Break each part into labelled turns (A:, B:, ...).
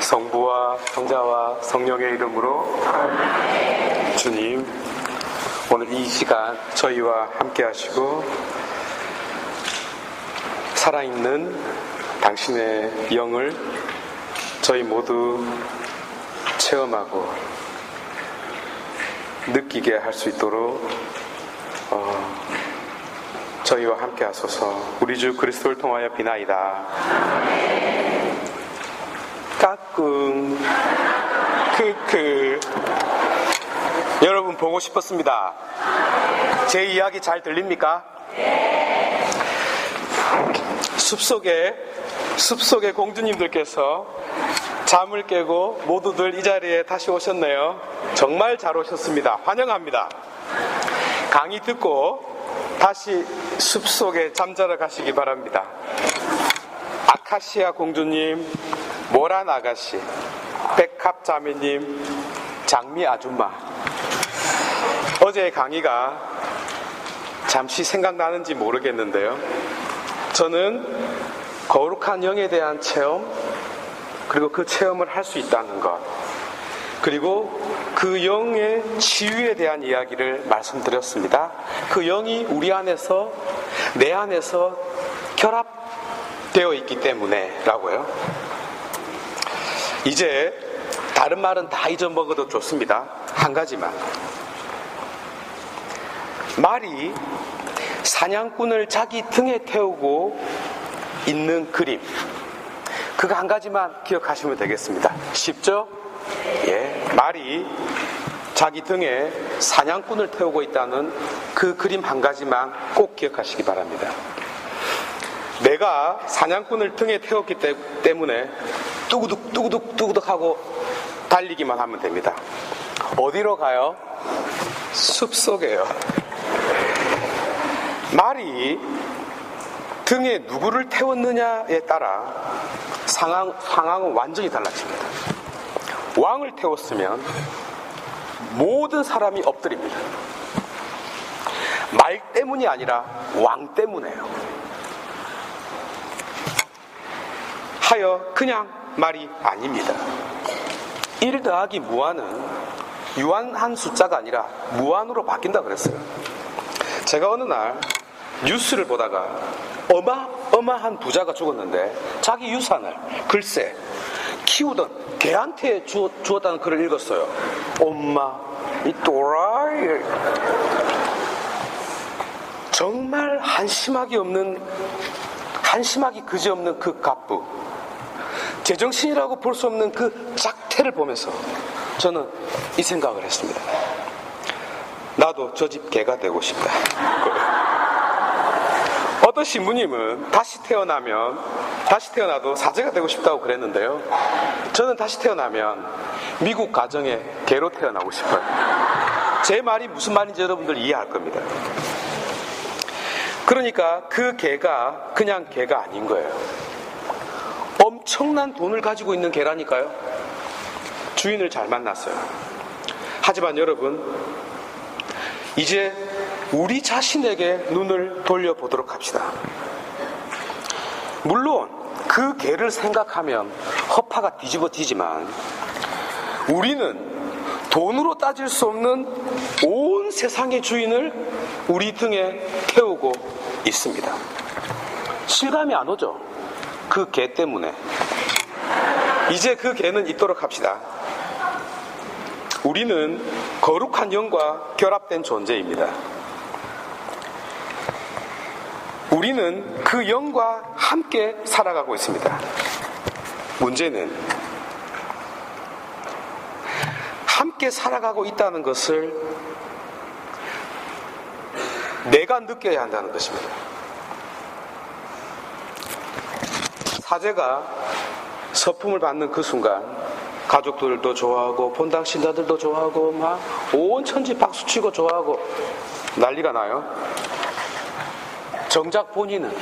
A: 성부와 성자와 성령의 이름으로 주님, 오늘 이 시간 저희와 함께 하시고 살아있는 당신의 영을 저희 모두 체험하고 느끼게 할 수 있도록 저희와 함께 하소서. 우리 주 그리스도를 통하여 비나이다. 까꿍 크크. 여러분 보고 싶었습니다. 제 이야기 잘 들립니까? 숲속의 공주님들께서 잠을 깨고 모두들 이 자리에 다시 오셨네요. 정말 잘 오셨습니다. 환영합니다. 강의 듣고 다시 숲속에 잠자러 가시기 바랍니다. 아카시아 공주님, 모란 아가씨, 백합 자매님, 장미 아줌마. 어제의 강의가 잠시 생각나는지 모르겠는데요, 저는 거룩한 영에 대한 체험, 그리고 그 체험을 할 수 있다는 것, 그리고 그 영의 치유에 대한 이야기를 말씀드렸습니다. 그 영이 우리 안에서, 내 안에서 결합되어 있기 때문에 라고요. 이제 다른 말은 다 잊어먹어도 좋습니다. 한 가지만. 말이 사냥꾼을 자기 등에 태우고 있는 그림, 그거 한 가지만 기억하시면 되겠습니다. 쉽죠? 예, 말이 자기 등에 사냥꾼을 태우고 있다는 그 그림 한 가지만 꼭 기억하시기 바랍니다. 내가 사냥꾼을 등에 태웠기 때문에 뚜구둑 하고 달리기만 하면 됩니다. 어디로 가요? 숲속에요. 말이 등에 누구를 태웠느냐에 따라 상황은 완전히 달라집니다. 왕을 태웠으면 모든 사람이 엎드립니다. 말 때문이 아니라 왕 때문에요. 하여 그냥 말이 아닙니다. 1 더하기 무한은 유한한 숫자가 아니라 무한으로 바뀐다 그랬어요. 제가 어느 날 뉴스를 보다가 어마어마한 부자가 죽었는데 자기 유산을 글쎄 키우던 개한테 주었다는 글을 읽었어요. 엄마, 이 또라이. 정말 한심하기 그지없는 그 갑부, 제정신이라고 볼 수 없는 그 작태를 보면서 저는 이 생각을 했습니다. 나도 저 집 개가 되고 싶다. 어떤 신부님은 다시 태어나도 사제가 되고 싶다고 그랬는데요, 저는 다시 태어나면 미국 가정의 개로 태어나고 싶어요. 제 말이 무슨 말인지 여러분들 이해할 겁니다. 그러니까 그 개가 그냥 개가 아닌 거예요. 엄청난 돈을 가지고 있는 개라니까요. 주인을 잘 만났어요. 하지만 여러분, 이제 우리 자신에게 눈을 돌려보도록 합시다. 물론 그 개를 생각하면 허파가 뒤집어지지만 우리는 돈으로 따질 수 없는 온 세상의 주인을 우리 등에 태우고 있습니다. 실감이 안 오죠? 그 개 때문에. 이제 그 개는 잊도록 합시다. 우리는 거룩한 영과 결합된 존재입니다. 우리는 그 영과 함께 살아가고 있습니다. 문제는 함께 살아가고 있다는 것을 내가 느껴야 한다는 것입니다. 사제가 서품을 받는 그 순간 가족들도 좋아하고 본당 신자들도 좋아하고 막 온 천지 박수치고 좋아하고 난리가 나요. 정작 본인은,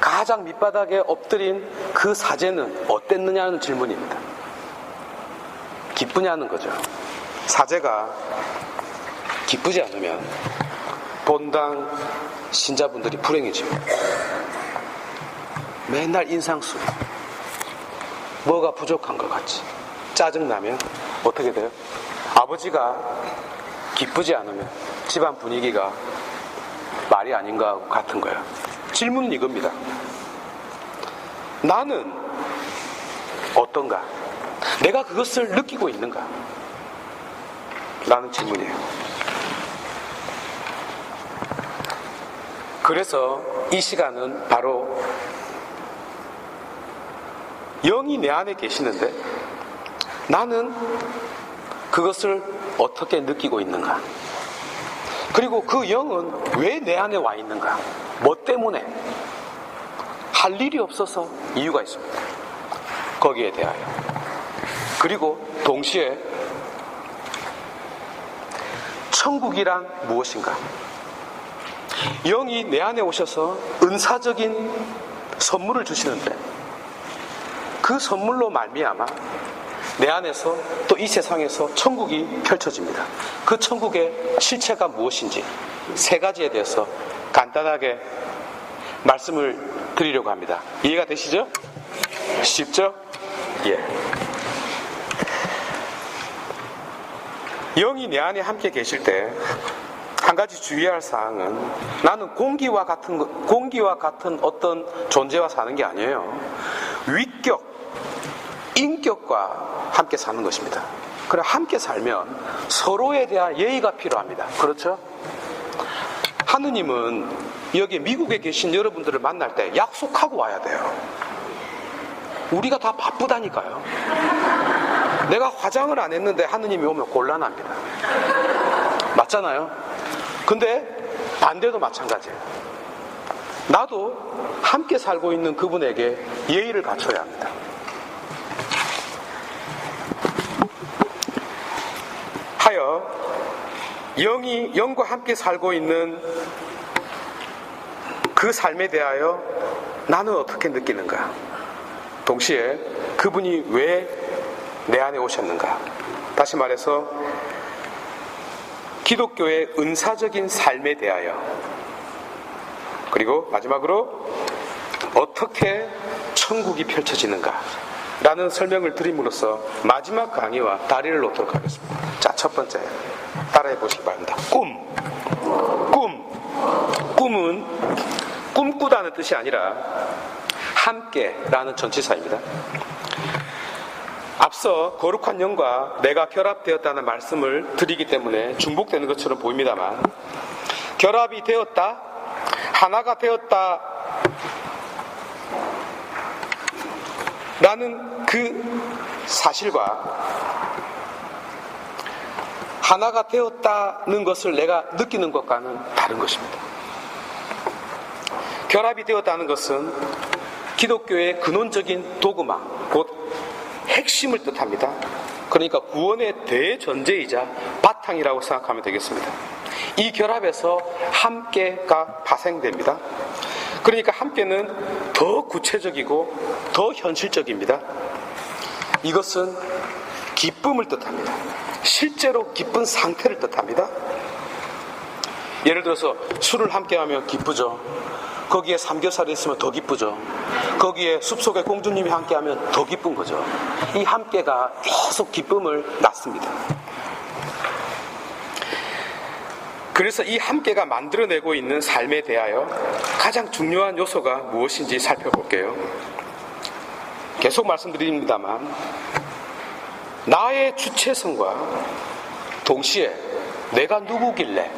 A: 가장 밑바닥에 엎드린 그 사제는 어땠느냐는 질문입니다. 기쁘냐는 거죠. 사제가 기쁘지 않으면 본당 신자분들이 불행해집니다. 맨날 인상수, 뭐가 부족한 것 같지. 짜증나면 어떻게 돼요? 아버지가 기쁘지 않으면 집안 분위기가 말이 아닌가 같은 거예요. 질문은 이겁니다. 나는 어떤가? 내가 그것을 느끼고 있는가? 라는 질문이에요. 그래서 이 시간은 바로 영이 내 안에 계시는데 나는 그것을 어떻게 느끼고 있는가? 그리고 그 영은 왜 내 안에 와 있는가? 뭐 때문에? 할 일이 없어서 이유가 있습니다. 거기에 대하여. 그리고 동시에 천국이란 무엇인가? 영이 내 안에 오셔서 은사적인 선물을 주시는데 그 선물로 말미암아 내 안에서 또 이 세상에서 천국이 펼쳐집니다. 그 천국의 실체가 무엇인지 세 가지에 대해서 간단하게 말씀을 드리려고 합니다. 이해가 되시죠? 쉽죠? 예. 영이 내 안에 함께 계실 때 한 가지 주의할 사항은 나는 공기와 같은 어떤 존재와 사는 게 아니에요. 위격, 인격과 함께 사는 것입니다. 그래 함께 살면 서로에 대한 예의가 필요합니다. 그렇죠? 하느님은 여기 미국에 계신 여러분들을 만날 때 약속하고 와야 돼요. 우리가 다 바쁘다니까요. 내가 화장을 안 했는데 하느님이 오면 곤란합니다. 맞잖아요? 근데 반대도 마찬가지예요. 나도 함께 살고 있는 그분에게 예의를 갖춰야 합니다. 하여 영과 함께 살고 있는 그 삶에 대하여 나는 어떻게 느끼는가? 동시에 그분이 왜 내 안에 오셨는가? 다시 말해서 기독교의 은사적인 삶에 대하여 그리고 마지막으로 어떻게 천국이 펼쳐지는가? 라는 설명을 드림으로써 마지막 강의와 다리를 놓도록 하겠습니다. 자, 첫 번째 따라해 보시기 바랍니다. 꿈은 꿈꾸다는 뜻이 아니라 함께라는 전치사입니다. 앞서 거룩한 영과 내가 결합되었다는 말씀을 드리기 때문에 중복되는 것처럼 보입니다만 결합이 되었다, 하나가 되었다 라는 그 사실과 하나가 되었다는 것을 내가 느끼는 것과는 다른 것입니다. 결합이 되었다는 것은 기독교의 근원적인 도그마, 곧 핵심을 뜻합니다. 그러니까 구원의 대전제이자 바탕이라고 생각하면 되겠습니다. 이 결합에서 함께가 파생됩니다. 그러니까 함께는 더 구체적이고 더 현실적입니다. 이것은 기쁨을 뜻합니다. 실제로 기쁜 상태를 뜻합니다. 예를 들어서 술을 함께하면 기쁘죠. 거기에 삼겹살이 있으면 더 기쁘죠. 거기에 숲속에 공주님이 함께하면 더 기쁜 거죠. 이 함께가 계속 기쁨을 낳습니다. 그래서 이 함께가 만들어내고 있는 삶에 대하여 가장 중요한 요소가 무엇인지 살펴볼게요. 계속 말씀드립니다만 나의 주체성과 동시에 내가 누구길래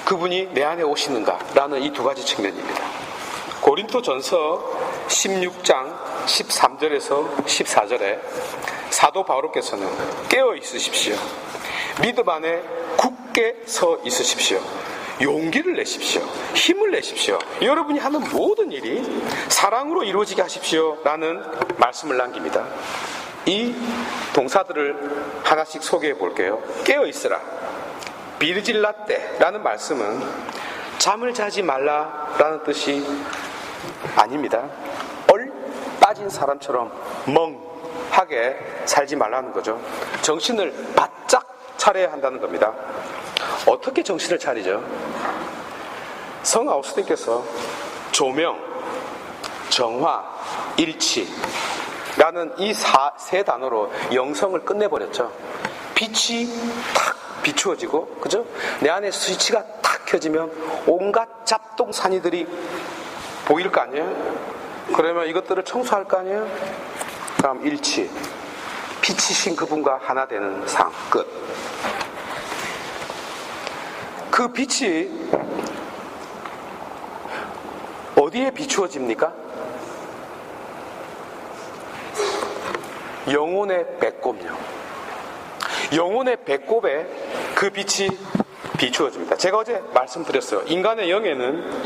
A: 그분이 내 안에 오시는가 라는 이 두 가지 측면입니다. 고린토전서 16장 13절에서 14절에 사도 바울께서는 깨어 있으십시오. 믿음 안에 굳게 서 있으십시오. 용기를 내십시오. 힘을 내십시오. 여러분이 하는 모든 일이 사랑으로 이루어지게 하십시오 라는 말씀을 남깁니다. 이 동사들을 하나씩 소개해 볼게요. 깨어 있으라, 비르질라떼 라는 말씀은 잠을 자지 말라 라는 뜻이 아닙니다. 빠진 사람처럼 멍하게 살지 말라는 거죠. 정신을 바짝 차려야 한다는 겁니다. 어떻게 정신을 차리죠? 성 아우구스틴께서 조명, 정화, 일치 라는 이 세 단어로 영성을 끝내버렸죠. 빛이 탁 비추어지고, 그죠? 내 안에 스위치가 탁 켜지면 온갖 잡동사니들이 보일 거 아니에요? 그러면 이것들을 청소할 거 아니에요? 다음 일치, 빛이신 그분과 하나 되는 상, 끝. 그 빛이 어디에 비추어집니까? 영혼의 배꼽요. 영혼의 배꼽에 그 빛이 비추어집니다. 제가 어제 말씀드렸어요. 인간의 영에는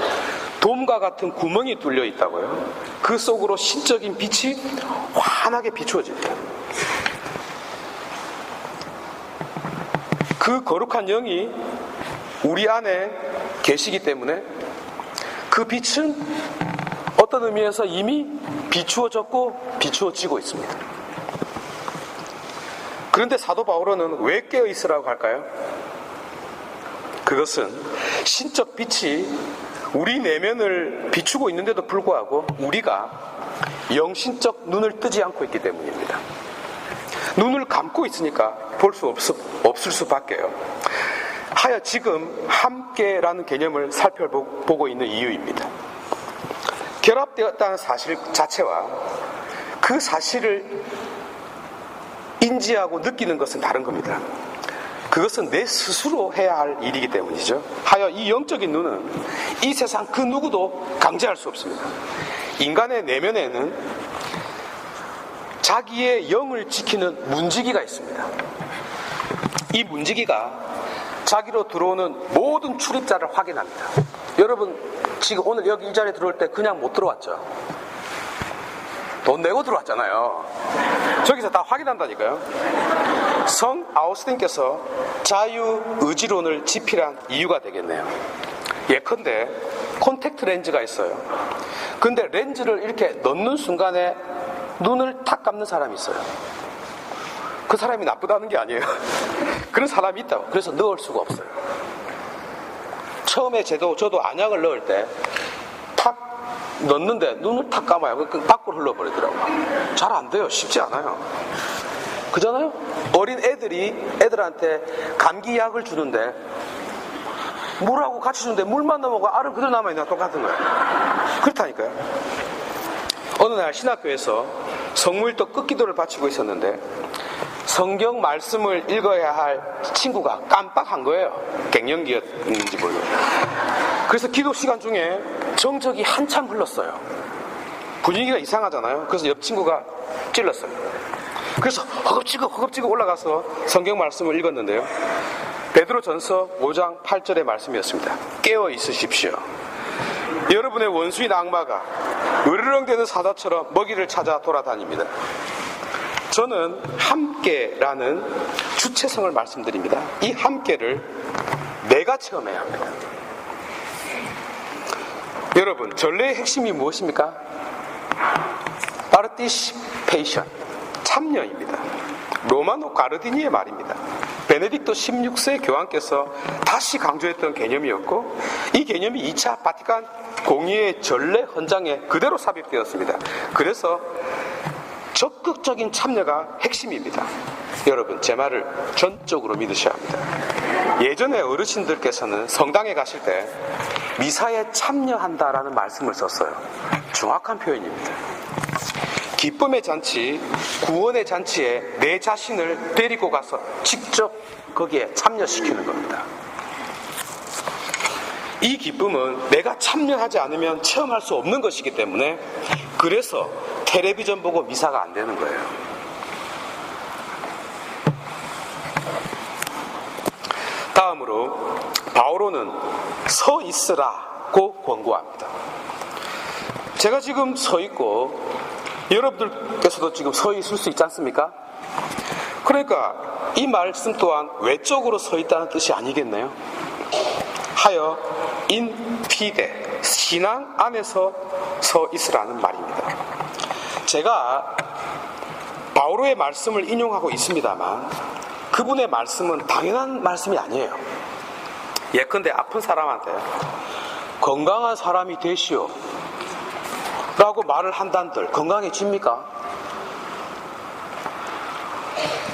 A: 돔과 같은 구멍이 뚫려 있다고요. 그 속으로 신적인 빛이 환하게 비추어집니다. 그 거룩한 영이 우리 안에 계시기 때문에 그 빛은 어떤 의미에서 이미 비추어졌고 비추어지고 있습니다. 그런데 사도 바울은 왜 깨어 있으라고 할까요? 그것은 신적 빛이 우리 내면을 비추고 있는데도 불구하고 우리가 영신적 눈을 뜨지 않고 있기 때문입니다. 눈을 감고 있으니까 볼 수 없을 수밖에요. 하여 지금 함께라는 개념을 살펴보고 있는 이유입니다. 결합되었다는 사실 자체와 그 사실을 인지하고 느끼는 것은 다른 겁니다. 그것은 내 스스로 해야 할 일이기 때문이죠. 하여 이 영적인 눈은 이 세상 그 누구도 강제할 수 없습니다. 인간의 내면에는 자기의 영을 지키는 문지기가 있습니다. 이 문지기가 자기로 들어오는 모든 출입자를 확인합니다. 여러분 지금 오늘 여기 이 자리에 들어올 때 그냥 못 들어왔죠? 돈 내고 들어왔잖아요. 저기서 다 확인한다니까요. 성 아우스틴께서 자유의지론을 집필한 이유가 되겠네요. 예컨대 콘택트 렌즈가 있어요. 근데 렌즈를 이렇게 넣는 순간에 눈을 탁 감는 사람이 있어요. 그 사람이 나쁘다는 게 아니에요. 그런 사람이 있다고. 그래서 넣을 수가 없어요. 처음에 저도 안약을 넣을 때 탁 넣는데 눈을 탁 감아요. 밖으로 흘러버리더라고요. 잘 안 돼요. 쉽지 않아요. 그잖아요? 어린 애들한테 감기약을 주는데 물하고 같이 주는데 물만 넘어가고 알은 그대로 남아있는 거랑 똑같은 거예요. 그렇다니까요. 어느 날 신학교에서 성무일도 끝기도를 바치고 있었는데 성경 말씀을 읽어야 할 친구가 깜빡한 거예요. 갱년기였는지 몰라요. 그래서 기도 시간 중에 정적이 한참 흘렀어요. 분위기가 이상하잖아요. 그래서 옆 친구가 찔렀어요. 그래서 허겁지겁 올라가서 성경 말씀을 읽었는데요. 베드로전서 5장 8절의 말씀이었습니다. 깨어 있으십시오. 여러분의 원수인 악마가 으르렁대는 사자처럼 먹이를 찾아 돌아다닙니다. 저는 함께라는 주체성을 말씀드립니다. 이 함께를 내가 체험해야 합니다. 여러분, 전례의 핵심이 무엇입니까? 파르티시페이션, 참여입니다. 로마노 가르디니의 말입니다. 베네딕토 16세 교황께서 다시 강조했던 개념이었고 이 개념이 2차 바티칸 공의회 전례 헌장에 그대로 삽입되었습니다. 그래서 적극적인 참여가 핵심입니다. 여러분, 제 말을 전적으로 믿으셔야 합니다. 예전에 어르신들께서는 성당에 가실 때 미사에 참여한다라는 말씀을 썼어요. 정확한 표현입니다. 기쁨의 잔치, 구원의 잔치에 내 자신을 데리고 가서 직접 거기에 참여시키는 겁니다. 이 기쁨은 내가 참여하지 않으면 체험할 수 없는 것이기 때문에 그래서 텔레비전 보고 미사가 안 되는 거예요. 다음으로 바오로는 서 있으라고 권고합니다. 제가 지금 서 있고 여러분들께서도 지금 서 있을 수 있지 않습니까? 그러니까 이 말씀 또한 외적으로 서 있다는 뜻이 아니겠네요. 하여 인피데, 신앙 안에서 서 있으라는 말입니다. 제가 바오로의 말씀을 인용하고 있습니다만 그분의 말씀은 당연한 말씀이 아니에요. 예컨대 아픈 사람한테 건강한 사람이 되시오, 라고 말을 한단들 건강해집니까?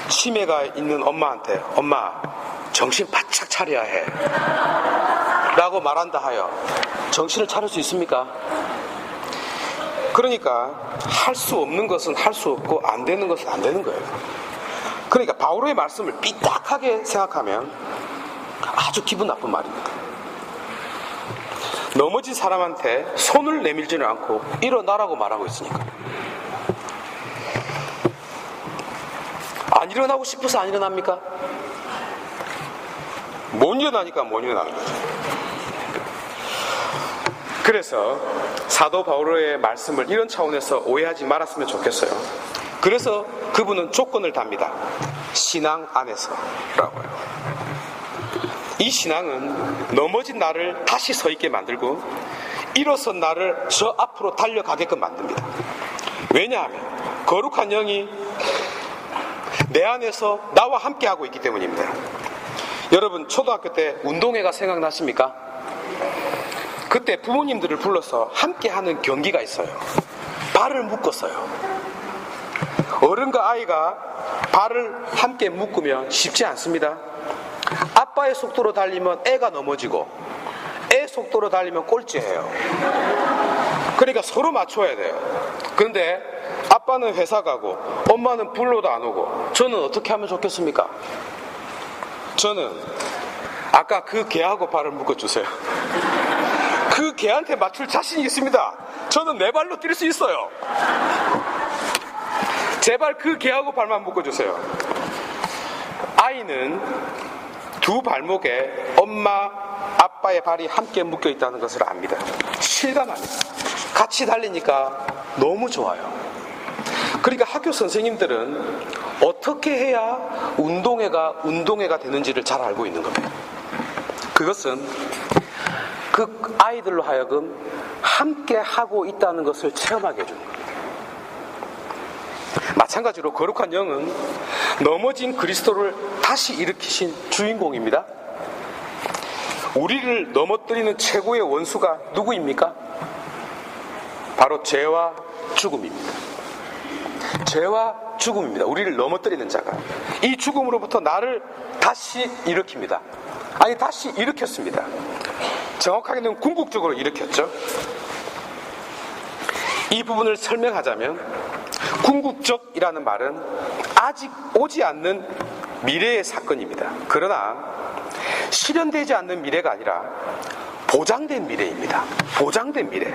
A: 치매가 있는 엄마한테 엄마 정신 바짝 차려야 해 라고 말한다 하여 정신을 차릴 수 있습니까? 그러니까 할 수 없는 것은 할 수 없고 안 되는 것은 안 되는 거예요. 그러니까 바울의 말씀을 삐딱하게 생각하면 아주 기분 나쁜 말입니다. 넘어진 사람한테 손을 내밀지는 않고 일어나라고 말하고 있으니까. 안 일어나고 싶어서 안 일어납니까? 못 일어나니까 못 일어나는 거죠. 그래서 사도 바울의 말씀을 이런 차원에서 오해하지 말았으면 좋겠어요. 그래서 그분은 조건을 답니다. 신앙 안에서라고요. 이 신앙은 넘어진 나를 다시 서 있게 만들고 일어선 나를 저 앞으로 달려가게끔 만듭니다. 왜냐하면 거룩한 영이 내 안에서 나와 함께 하고 있기 때문입니다. 여러분 초등학교 때 운동회가 생각나십니까? 그때 부모님들을 불러서 함께 하는 경기가 있어요. 발을 묶었어요. 어른과 아이가 발을 함께 묶으면 쉽지 않습니다. 아빠의 속도로 달리면 애가 넘어지고 애 속도로 달리면 꼴찌예요. 그러니까 서로 맞춰야 돼요. 그런데 아빠는 회사 가고 엄마는 불러도 안 오고 저는 어떻게 하면 좋겠습니까? 저는 아까 그 개하고 발을 묶어주세요. 그 개한테 맞출 자신이 있습니다. 저는 내 발로 뛸 수 있어요. 제발 그 개하고 발만 묶어주세요. 아이는 두 발목에 엄마, 아빠의 발이 함께 묶여 있다는 것을 압니다. 실감합니다. 같이 달리니까 너무 좋아요. 그러니까 학교 선생님들은 어떻게 해야 운동회가 되는지를 잘 알고 있는 겁니다. 그것은 그 아이들로 하여금 함께 하고 있다는 것을 체험하게 해주는 겁니다. 마찬가지로 거룩한 영은 넘어진 그리스도를 다시 일으키신 주인공입니다. 우리를 넘어뜨리는 최고의 원수가 누구입니까? 바로 죄와 죽음입니다. 죄와 죽음입니다. 우리를 넘어뜨리는 자가. 이 죽음으로부터 나를 다시 일으킵니다. 아니 다시 일으켰습니다. 정확하게는 궁극적으로 일으켰죠. 이 부분을 설명하자면 궁극적이라는 말은 아직 오지 않는 미래의 사건입니다. 그러나 실현되지 않는 미래가 아니라 보장된 미래입니다. 보장된 미래.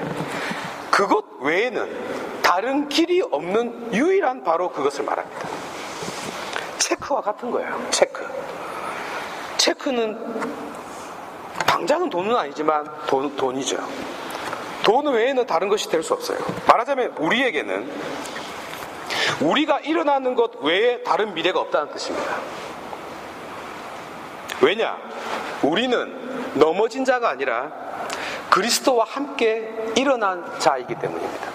A: 그것 외에는 다른 길이 없는 유일한 바로 그것을 말합니다. 체크와 같은 거예요. 체크는 당장은 돈은 아니지만 돈이죠. 돈 외에는 다른 것이 될 수 없어요. 말하자면 우리에게는 우리가 일어나는 것 외에 다른 미래가 없다는 뜻입니다. 왜냐? 우리는 넘어진 자가 아니라 그리스도와 함께 일어난 자이기 때문입니다.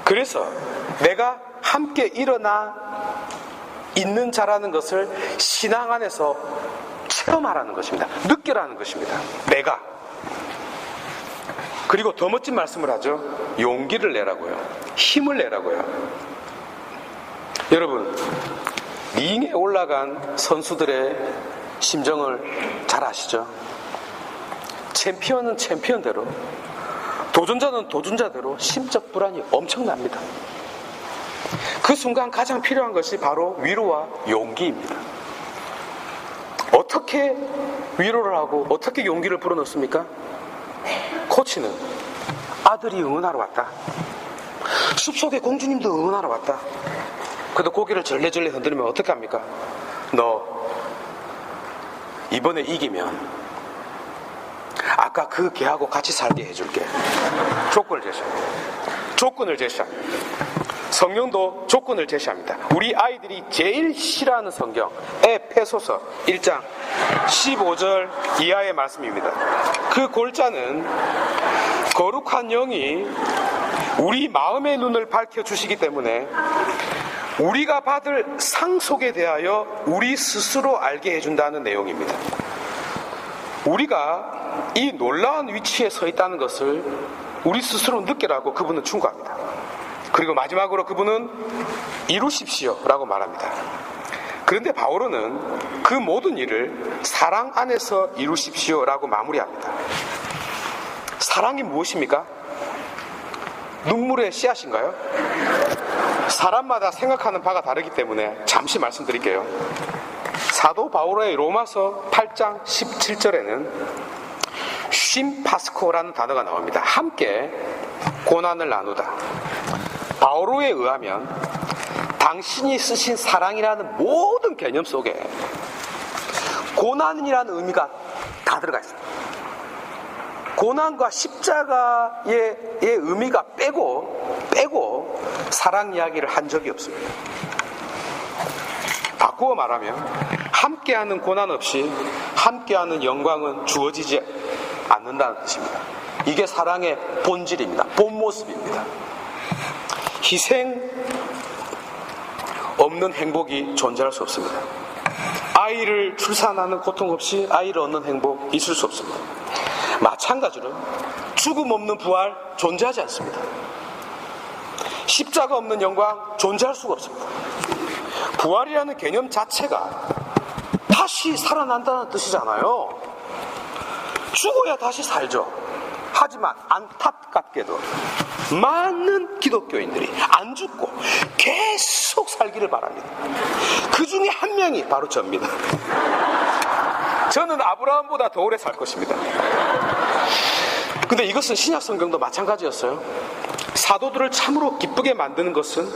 A: 그래서 내가 함께 일어나 있는 자라는 것을 신앙 안에서 체험하라는 것입니다. 느끼라는 것입니다. 내가. 그리고 더 멋진 말씀을 하죠. 용기를 내라고요. 힘을 내라고요. 여러분, 링에 올라간 선수들의 심정을 잘 아시죠? 챔피언은 챔피언대로, 도전자는 도전자대로 심적 불안이 엄청납니다. 그 순간 가장 필요한 것이 바로 위로와 용기입니다. 어떻게 위로를 하고 어떻게 용기를 불어넣습니까? 코치는 아들이 응원하러 왔다. 숲속에 공주님도 응원하러 왔다. 그래도 고개를 절레절레 흔들면 어떻게 합니까? 너 이번에 이기면 아까 그 개하고 같이 살게 해줄게. 조건을 제시합니다. 성령도 조건을 제시합니다. 우리 아이들이 제일 싫어하는 성경 에페소서 1장 15절 이하의 말씀입니다. 그 골자는 거룩한 영이 우리 마음의 눈을 밝혀주시기 때문에 우리가 받을 상속에 대하여 우리 스스로 알게 해준다는 내용입니다. 우리가 이 놀라운 위치에 서 있다는 것을 우리 스스로 느끼라고 그분은 충고합니다. 그리고 마지막으로 그분은 이루십시오 라고 말합니다. 그런데 바오로는 그 모든 일을 사랑 안에서 이루십시오 라고 마무리합니다. 사랑이 무엇입니까? 눈물의 씨앗인가요? 사람마다 생각하는 바가 다르기 때문에 잠시 말씀드릴게요. 사도 바오로의 로마서 8장 17절에는 쉼파스코라는 단어가 나옵니다. 함께 고난을 나누다. 바오로에 의하면 당신이 쓰신 사랑이라는 모든 개념 속에 고난이라는 의미가 다 들어가 있습니다. 고난과 십자가의 의미가 빼고 사랑 이야기를 한 적이 없습니다. 바꾸어 말하면 함께하는 고난 없이 함께하는 영광은 주어지지 않는다는 뜻입니다. 이게 사랑의 본질입니다. 본 모습입니다. 희생 없는 행복이 존재할 수 없습니다. 아이를 출산하는 고통 없이 아이를 얻는 행복 있을 수 없습니다. 마찬가지로 죽음 없는 부활 존재하지 않습니다. 십자가 없는 영광 존재할 수가 없습니다. 부활이라는 개념 자체가 다시 살아난다는 뜻이잖아요. 죽어야 다시 살죠. 하지만 안타깝게도 많은 기독교인들이 안 죽고 계속 살기를 바랍니다. 그 중에 한 명이 바로 저입니다. 저는 아브라함보다 더 오래 살 것입니다. 근데 이것은 신약 성경도 마찬가지였어요. 사도들을 참으로 기쁘게 만드는 것은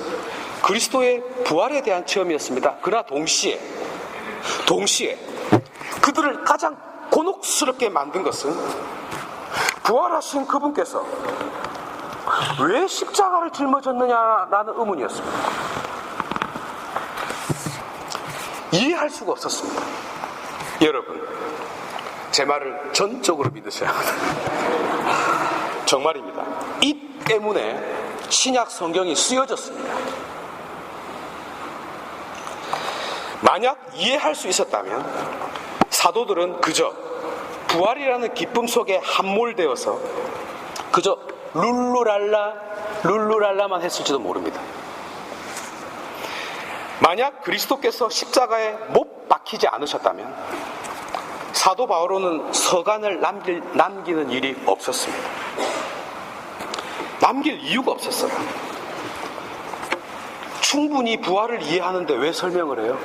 A: 그리스도의 부활에 대한 체험이었습니다. 그러나 동시에 그들을 가장 곤혹스럽게 만든 것은 부활하신 그분께서 왜 십자가를 짊어졌느냐라는 의문이었습니다. 이해할 수가 없었습니다. 여러분, 제 말을 전적으로 믿으셔야 합니다. 정말입니다. 이 때문에 신약 성경이 쓰여졌습니다. 만약 이해할 수 있었다면 사도들은 그저 부활이라는 기쁨 속에 함몰되어서 그저 룰루랄라만 했을지도 모릅니다. 만약 그리스도께서 십자가에 못 박히지 않으셨다면 사도 바오로는 서간을 남기는 일이 없었습니다. 남길 이유가 없었어요. 충분히 부활을 이해하는데 왜 설명을 해요?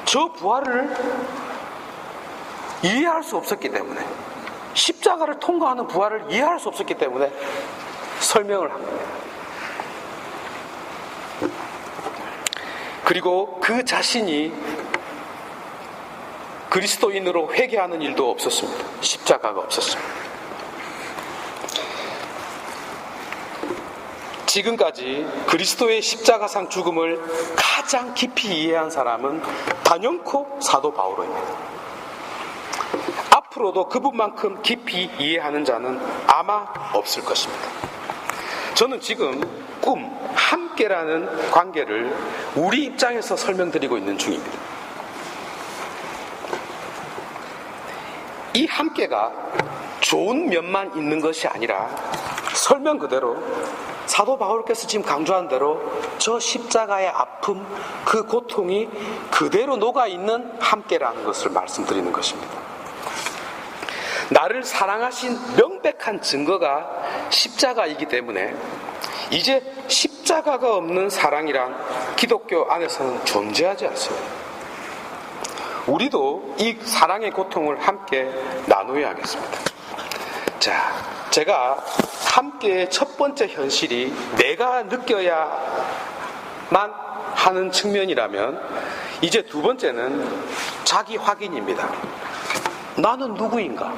A: 저 부활을 이해할 수 없었기 때문에, 십자가를 통과하는 부활을 이해할 수 없었기 때문에 설명을 한 겁니다. 그리고 그 자신이 그리스도인으로 회개하는 일도 없었습니다. 십자가가 없었습니다. 지금까지 그리스도의 십자가상 죽음을 가장 깊이 이해한 사람은 단연코 사도 바오로입니다. 앞으로도 그분만큼 깊이 이해하는 자는 아마 없을 것입니다. 저는 지금 꿈, 함께라는 관계를 우리 입장에서 설명드리고 있는 중입니다. 이 함께가 좋은 면만 있는 것이 아니라 설명 그대로 사도 바울께서 지금 강조한 대로 저 십자가의 아픔, 그 고통이 그대로 녹아있는 함께라는 것을 말씀드리는 것입니다. 나를 사랑하신 명백한 증거가 십자가이기 때문에 이제 십자가가 없는 사랑이란 기독교 안에서는 존재하지 않습니다. 우리도 이 사랑의 고통을 함께 나누어야 하겠습니다. 자, 제가 함께의 첫 번째 현실이 내가 느껴야만 하는 측면이라면 이제 두 번째는 자기 확인입니다. 나는 누구인가?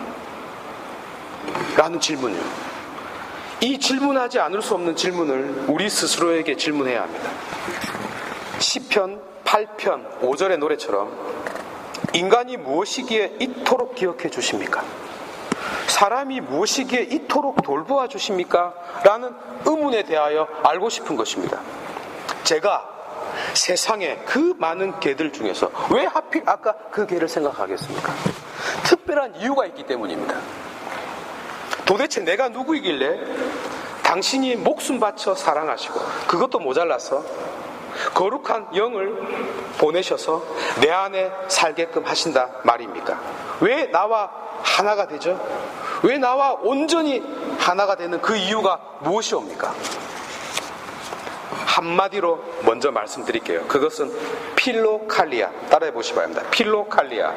A: 라는 질문이요. 이 질문하지 않을 수 없는 질문을 우리 스스로에게 질문해야 합니다. 시편 8편 5절의 노래처럼 인간이 무엇이기에 이토록 기억해 주십니까? 사람이 무엇이기에 이토록 돌보아 주십니까? 라는 의문에 대하여 알고 싶은 것입니다. 제가 세상에 그 많은 개들 중에서 왜 하필 아까 그 개를 생각하겠습니까? 특별한 이유가 있기 때문입니다. 도대체 내가 누구이길래 당신이 목숨 바쳐 사랑하시고 그것도 모자라서 거룩한 영을 보내셔서 내 안에 살게끔 하신다 말입니까? 왜 나와 하나가 되죠? 왜 나와 온전히 하나가 되는 그 이유가 무엇이옵니까? 한마디로 먼저 말씀드릴게요. 그것은 필로칼리아. 따라해 보시기 바랍니다. 필로칼리아.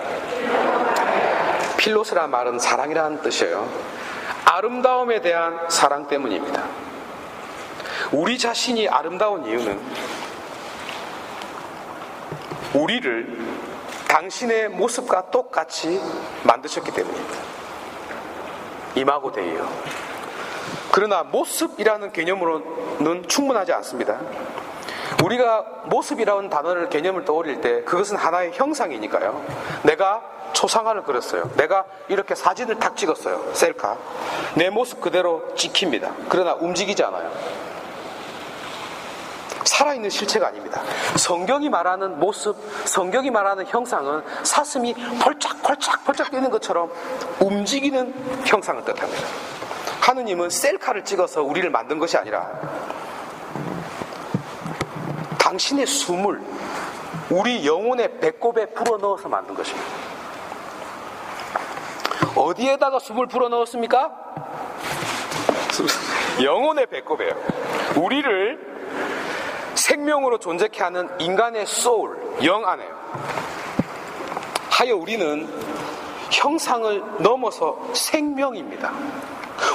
A: 필로스란 말은 사랑이라는 뜻이에요. 아름다움에 대한 사랑 때문입니다. 우리 자신이 아름다운 이유는 우리를 당신의 모습과 똑같이 만드셨기 때문입니다. 이마고 데이요. 그러나 모습이라는 개념으로는 충분하지 않습니다. 우리가 모습이라는 단어를 개념을 떠올릴 때 그것은 하나의 형상이니까요. 내가 초상화를 그렸어요. 내가 이렇게 사진을 탁 찍었어요. 셀카. 내 모습 그대로 찍힙니다. 그러나 움직이지 않아요. 살아있는 실체가 아닙니다. 성경이 말하는 모습, 성경이 말하는 형상은 사슴이 펄짝펄짝 뛰는 것처럼 움직이는 형상을 뜻합니다. 하느님은 셀카를 찍어서 우리를 만든 것이 아니라 당신의 숨을 우리 영혼의 배꼽에 불어넣어서 만든 것입니다. 어디에다가 숨을 불어넣었습니까? 영혼의 배꼽에요. 우리를 생명으로 존재케 하는 인간의 소울, 영 안에요. 하여 우리는 형상을 넘어서 생명입니다.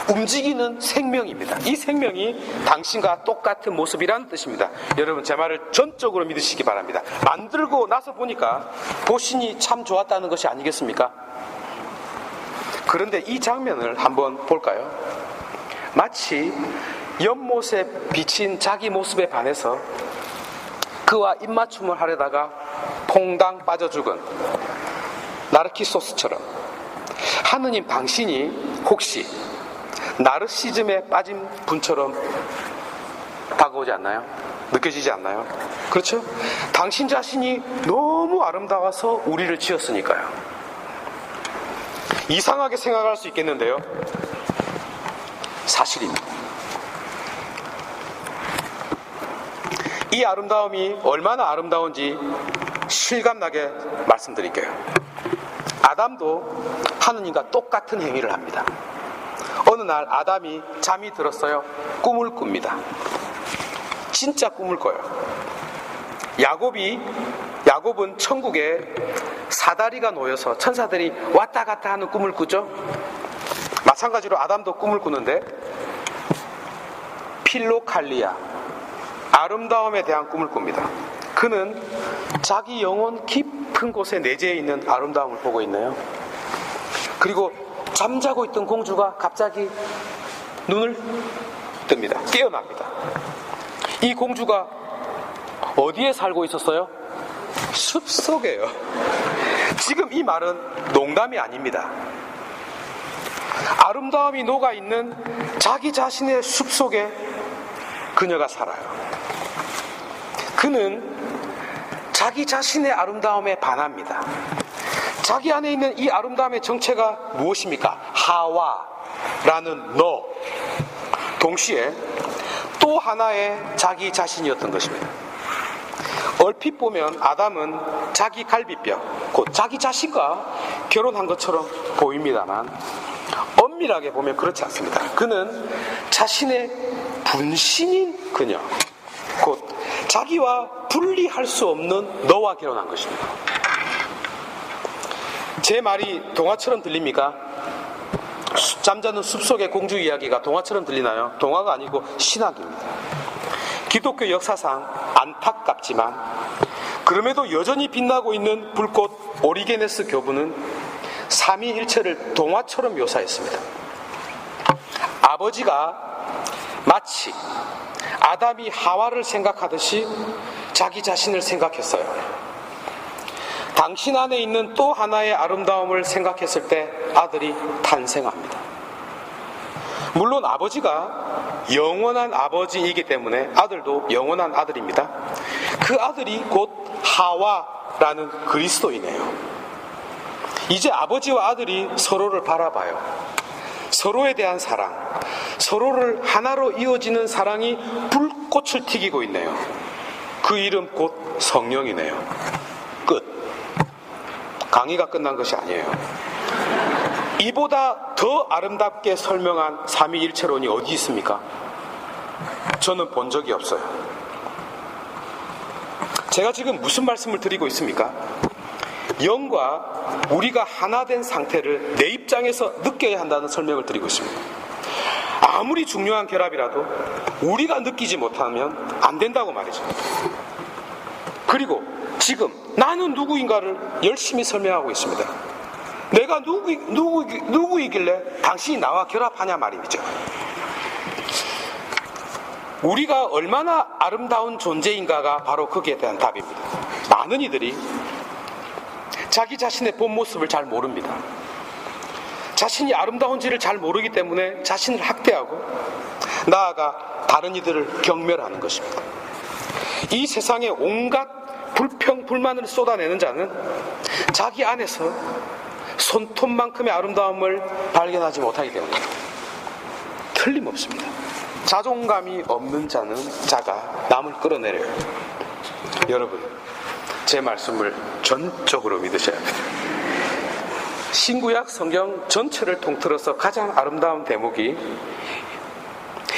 A: 움직이는 생명입니다. 이 생명이 당신과 똑같은 모습이라는 뜻입니다. 여러분 제 말을 전적으로 믿으시기 바랍니다. 만들고 나서 보니까 보신이 참 좋았다는 것이 아니겠습니까? 그런데 이 장면을 한번 볼까요? 마치 연못에 비친 자기 모습에 반해서 그와 입맞춤을 하려다가 퐁당 빠져 죽은 나르키소스처럼 하느님 당신이 혹시 나르시즘에 빠진 분처럼 다가오지 않나요? 느껴지지 않나요? 그렇죠? 당신 자신이 너무 아름다워서 우리를 지었으니까요. 이상하게 생각할 수 있겠는데요. 사실입니다. 이 아름다움이 얼마나 아름다운지 실감나게 말씀드릴게요. 아담도 하느님과 똑같은 행위를 합니다. 어느 날 아담이 잠이 들었어요. 꿈을 꿉니다. 진짜 꿈을 꿔요. 야곱은 천국에 사다리가 놓여서 천사들이 왔다 갔다 하는 꿈을 꾸죠. 마찬가지로 아담도 꿈을 꾸는데 필로칼리아, 아름다움에 대한 꿈을 꿉니다. 그는 자기 영혼 깊은 곳에 내재해 있는 아름다움을 보고 있네요. 그리고 잠자고 있던 공주가 갑자기 눈을 뜹니다. 깨어납니다. 이 공주가 어디에 살고 있었어요? 숲속에요. 지금 이 말은 농담이 아닙니다. 아름다움이 녹아있는 자기 자신의 숲속에 그녀가 살아요. 그는 자기 자신의 아름다움에 반합니다. 자기 안에 있는 이 아름다움의 정체가 무엇입니까? 하와라는 너. 동시에 또 하나의 자기 자신이었던 것입니다. 얼핏 보면 아담은 자기 갈비뼈, 곧 자기 자신과 결혼한 것처럼 보입니다만 엄밀하게 보면 그렇지 않습니다. 그는 자신의 분신인 그녀, 곧 자기와 분리할 수 없는 너와 결혼한 것입니다. 제 말이 동화처럼 들립니까? 잠자는 숲속의 공주 이야기가 동화처럼 들리나요? 동화가 아니고 신학입니다. 기독교 역사상 안타깝지만 그럼에도 여전히 빛나고 있는 불꽃 오리게네스 교부는 삼위일체를 동화처럼 묘사했습니다. 아버지가 마치 아담이 하와를 생각하듯이 자기 자신을 생각했어요. 당신 안에 있는 또 하나의 아름다움을 생각했을 때 아들이 탄생합니다. 물론 아버지가 영원한 아버지이기 때문에 아들도 영원한 아들입니다. 그 아들이 곧 하와라는 그리스도이네요. 이제 아버지와 아들이 서로를 바라봐요. 서로에 대한 사랑, 서로를 하나로 이어지는 사랑이 불꽃을 튀기고 있네요. 그 이름 곧 성령이네요. 끝. 강의가 끝난 것이 아니에요. 이보다 더 아름답게 설명한 삼위일체론이 어디 있습니까? 저는 본 적이 없어요. 제가 지금 무슨 말씀을 드리고 있습니까? 영과 우리가 하나 된 상태를 내 입장에서 느껴야 한다는 설명을 드리고 있습니다. 아무리 중요한 결합이라도 우리가 느끼지 못하면 안 된다고 말이죠. 그리고 지금 나는 누구인가를 열심히 설명하고 있습니다. 내가 누구이길래 당신이 나와 결합하냐 말이죠. 우리가 얼마나 아름다운 존재인가가 바로 거기에 대한 답입니다. 많은 이들이 자기 자신의 본 모습을 잘 모릅니다. 자신이 아름다운지를 잘 모르기 때문에 자신을 학대하고 나아가 다른 이들을 경멸하는 것입니다. 이 세상에 온갖 불평, 불만을 쏟아내는 자는 자기 안에서 손톱만큼의 아름다움을 발견하지 못하기 때문입니다. 틀림없습니다. 자존감이 없는 자가 남을 끌어내려요. 여러분, 제 말씀을 전적으로 믿으셔야 합니다. 신구약 성경 전체를 통틀어서 가장 아름다운 대목이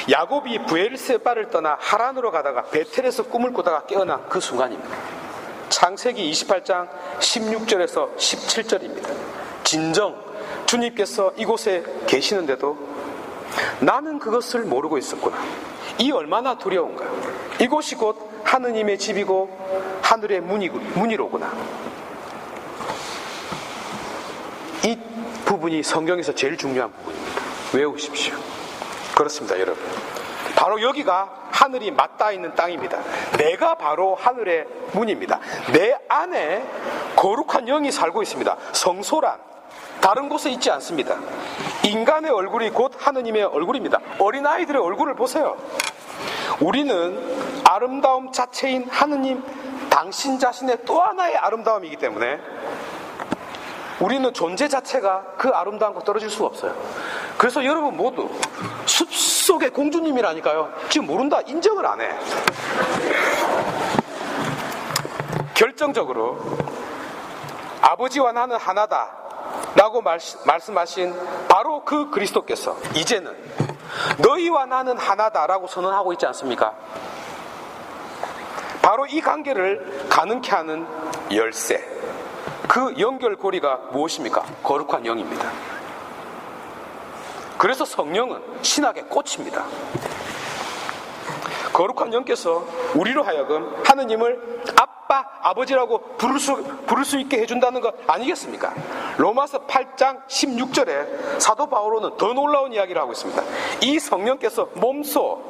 A: 야곱이 브엘세바를 떠나 하란으로 가다가 베텔에서 꿈을 꾸다가 깨어난 그 순간입니다. 창세기 28장 16절에서 17절입니다. 진정 주님께서 이곳에 계시는데도 나는 그것을 모르고 있었구나. 이 얼마나 두려운가. 이곳이 곧 하느님의 집이고 하늘의 문이로구나. 이 부분이 성경에서 제일 중요한 부분입니다. 외우십시오. 그렇습니다, 여러분. 바로 여기가 하늘이 맞닿아 있는 땅입니다. 내가 바로 하늘의 문입니다. 내 안에 거룩한 영이 살고 있습니다. 성소란 다른 곳에 있지 않습니다. 인간의 얼굴이 곧 하느님의 얼굴입니다. 어린아이들의 얼굴을 보세요. 우리는 아름다움 자체인 하느님 당신 자신의 또 하나의 아름다움이기 때문에 우리는 존재 자체가 그 아름다움과 떨어질 수가 없어요. 그래서 여러분 모두 숲속의 공주님이라니까요. 지금 모른다, 인정을 안 해. 결정적으로 아버지와 나는 하나다 라고 말씀하신 바로 그 그리스도께서 이제는 너희와 나는 하나다 라고 선언하고 있지 않습니까? 바로 이 관계를 가능케 하는 열쇠, 그 연결고리가 무엇입니까? 거룩한 영입니다. 그래서 성령은 신학의 꽃입니다. 거룩한 영께서 우리로 하여금 하느님을 아빠, 아버지라고 부를 수 있게 해준다는 것 아니겠습니까? 로마서 8장 16절에 사도 바오로는 더 놀라운 이야기를 하고 있습니다. 이 성령께서 몸소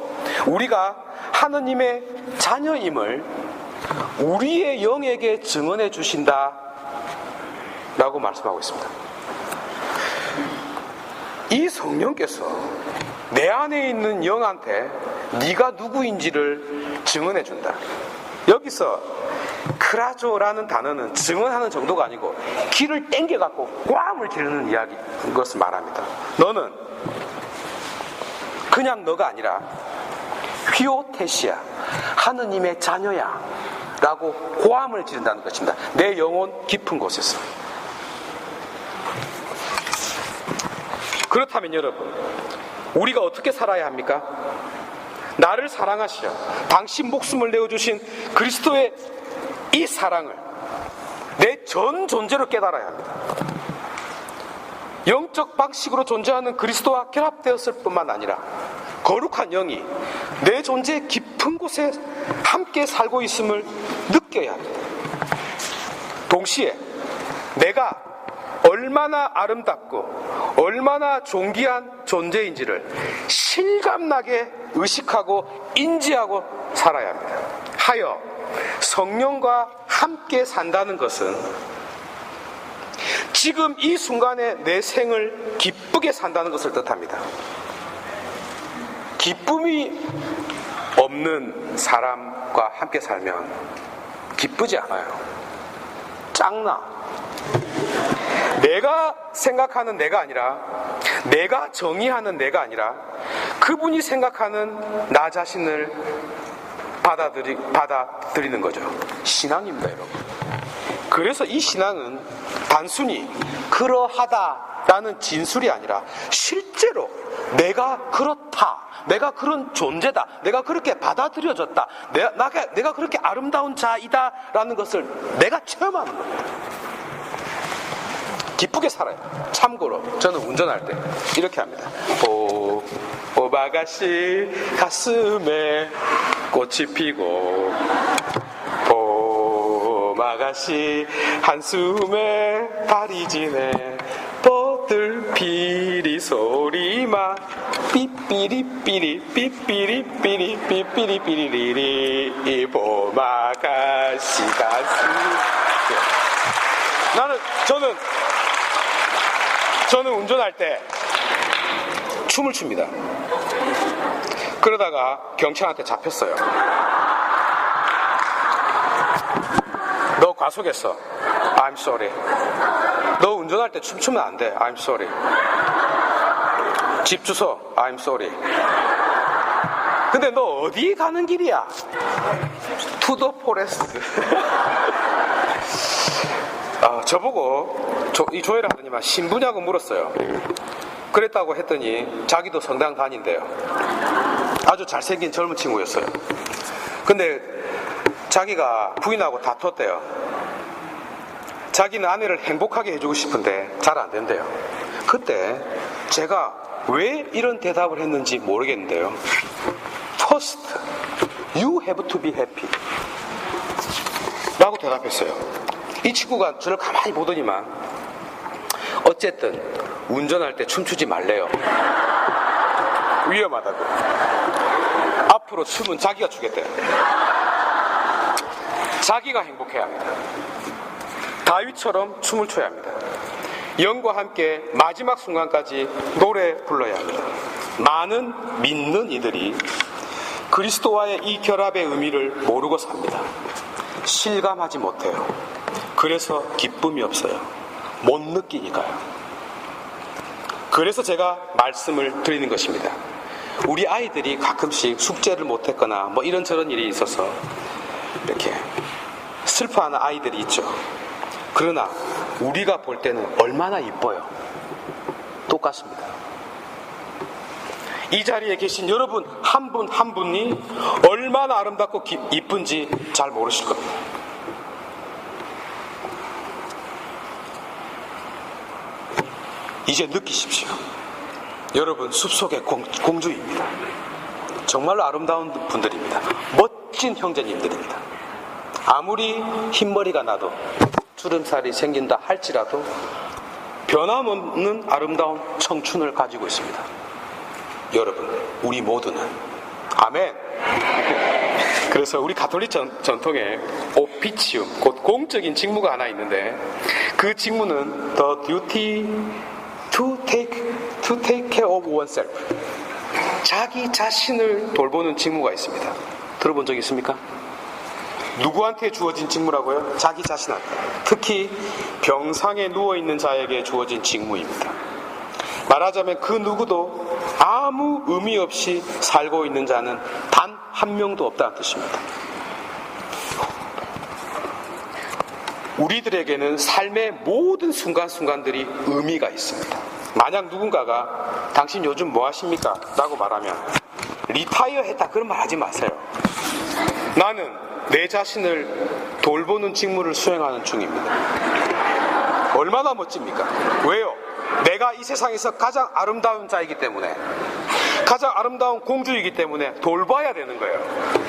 A: 우리가 하느님의 자녀임을 우리의 영에게 증언해 주신다 라고 말씀하고 있습니다. 이 성령께서 내 안에 있는 영한테 네가 누구인지를 증언해 준다. 여기서 크라조라는 단어는 증언하는 정도가 아니고 귀를 땡겨갖고 꽝을 기르는 이야기, 그것을 말합니다. 너는 그냥 너가 아니라 휘오테시야, 하느님의 자녀야 라고 고함을 지른다는 것입니다. 내 영혼 깊은 곳에서. 그렇다면 여러분, 우리가 어떻게 살아야 합니까? 나를 사랑하시려 당신 목숨을 내어주신 그리스도의 이 사랑을 내 전 존재로 깨달아야 합니다. 영적 방식으로 존재하는 그리스도와 결합되었을 뿐만 아니라 거룩한 영이 내 존재의 깊은 곳에 함께 살고 있음을 느껴야 합니다. 동시에 내가 얼마나 아름답고 얼마나 존귀한 존재인지를 실감나게 의식하고 인지하고 살아야 합니다. 하여 성령과 함께 산다는 것은 지금 이 순간에 내 생을 기쁘게 산다는 것을 뜻합니다. 기쁨이 없는 사람과 함께 살면 기쁘지 않아요. 짱나. 내가 생각하는 내가 아니라 내가 정의하는 내가 아니라 그분이 생각하는 나 자신을 받아들이는 거죠. 신앙입니다, 여러분. 그래서 이 신앙은 단순히 그러하다라는 진술이 아니라 실제로 내가 그렇다, 내가 그런 존재다, 내가 그렇게 받아들여졌다, 내가 그렇게 아름다운 자이다 라는 것을 내가 체험하는 겁니다. 기쁘게 살아요. 참고로 저는 운전할 때 이렇게 합니다. 오바가시 가슴에 꽃이 피고 봄아가씨 한숨에 달이 지네 뻗들피리 소리만 삐삐리삐리 삐삐리삐리 삐삐리삐리리리 봄아가씨 가슴. 저는 운전할 때 춤을 춥니다. 그러다가 경찰한테 잡혔어요. 너 과속했어. I'm sorry. 너 운전할 때 춤추면 안 돼. I'm sorry. 집 주소. I'm sorry. 근데 너 어디 가는 길이야? To the forest. 저보고 이 조회를 하더니만 신부냐고 물었어요. 그랬다고 했더니 자기도 성당 다닌대요. 아주 잘생긴 젊은 친구였어요. 근데 자기가 부인하고 다퉜대요. 자기는 아내를 행복하게 해주고 싶은데 잘 안 된대요. 그때 제가 왜 이런 대답을 했는지 모르겠는데요. First, you have to be happy 라고 대답했어요. 이 친구가 저를 가만히 보더니만 어쨌든 운전할 때 춤추지 말래요. 위험하다고. 앞으로 춤은 자기가 추겠대요. 자기가 행복해야 합니다. 다윗처럼 춤을 춰야 합니다. 영과 함께 마지막 순간까지 노래 불러야 합니다. 많은 믿는 이들이 그리스도와의 이 결합의 의미를 모르고 삽니다. 실감하지 못해요. 그래서 기쁨이 없어요. 못 느끼니까요. 그래서 제가 말씀을 드리는 것입니다. 우리 아이들이 가끔씩 숙제를 못했거나 뭐 이런저런 일이 있어서 이렇게 슬퍼하는 아이들이 있죠. 그러나 우리가 볼 때는 얼마나 이뻐요. 똑같습니다. 이 자리에 계신 여러분 한 분 한 분이 얼마나 아름답고 이쁜지 잘 모르실 겁니다. 이제 느끼십시오. 여러분 숲속의 공주입니다. 정말로 아름다운 분들입니다. 멋진 형제님들입니다. 아무리 흰머리가 나도 주름살이 생긴다 할지라도 변함없는 아름다운 청춘을 가지고 있습니다. 여러분 우리 모두는 아멘. 그래서 우리 가톨릭 전통에 오피치움, 곧 공적인 직무가 하나 있는데 그 직무는 The duty to take care of oneself. 자기 자신을 돌보는 직무가 있습니다. 들어본 적 있습니까? 누구한테 주어진 직무라고요? 자기 자신한테. 특히 병상에 누워있는 자에게 주어진 직무입니다. 말하자면 그 누구도 아무 의미 없이 살고 있는 자는 단 한 명도 없다는 뜻입니다. 우리들에게는 삶의 모든 순간순간들이 의미가 있습니다. 만약 누군가가 당신 요즘 뭐 하십니까? 라고 말하면 리타이어 했다 그런 말 하지 마세요. 나는 내 자신을 돌보는 직무를 수행하는 중입니다. 얼마나 멋집니까? 왜요? 내가 이 세상에서 가장 아름다운 자이기 때문에, 가장 아름다운 공주이기 때문에 돌봐야 되는 거예요.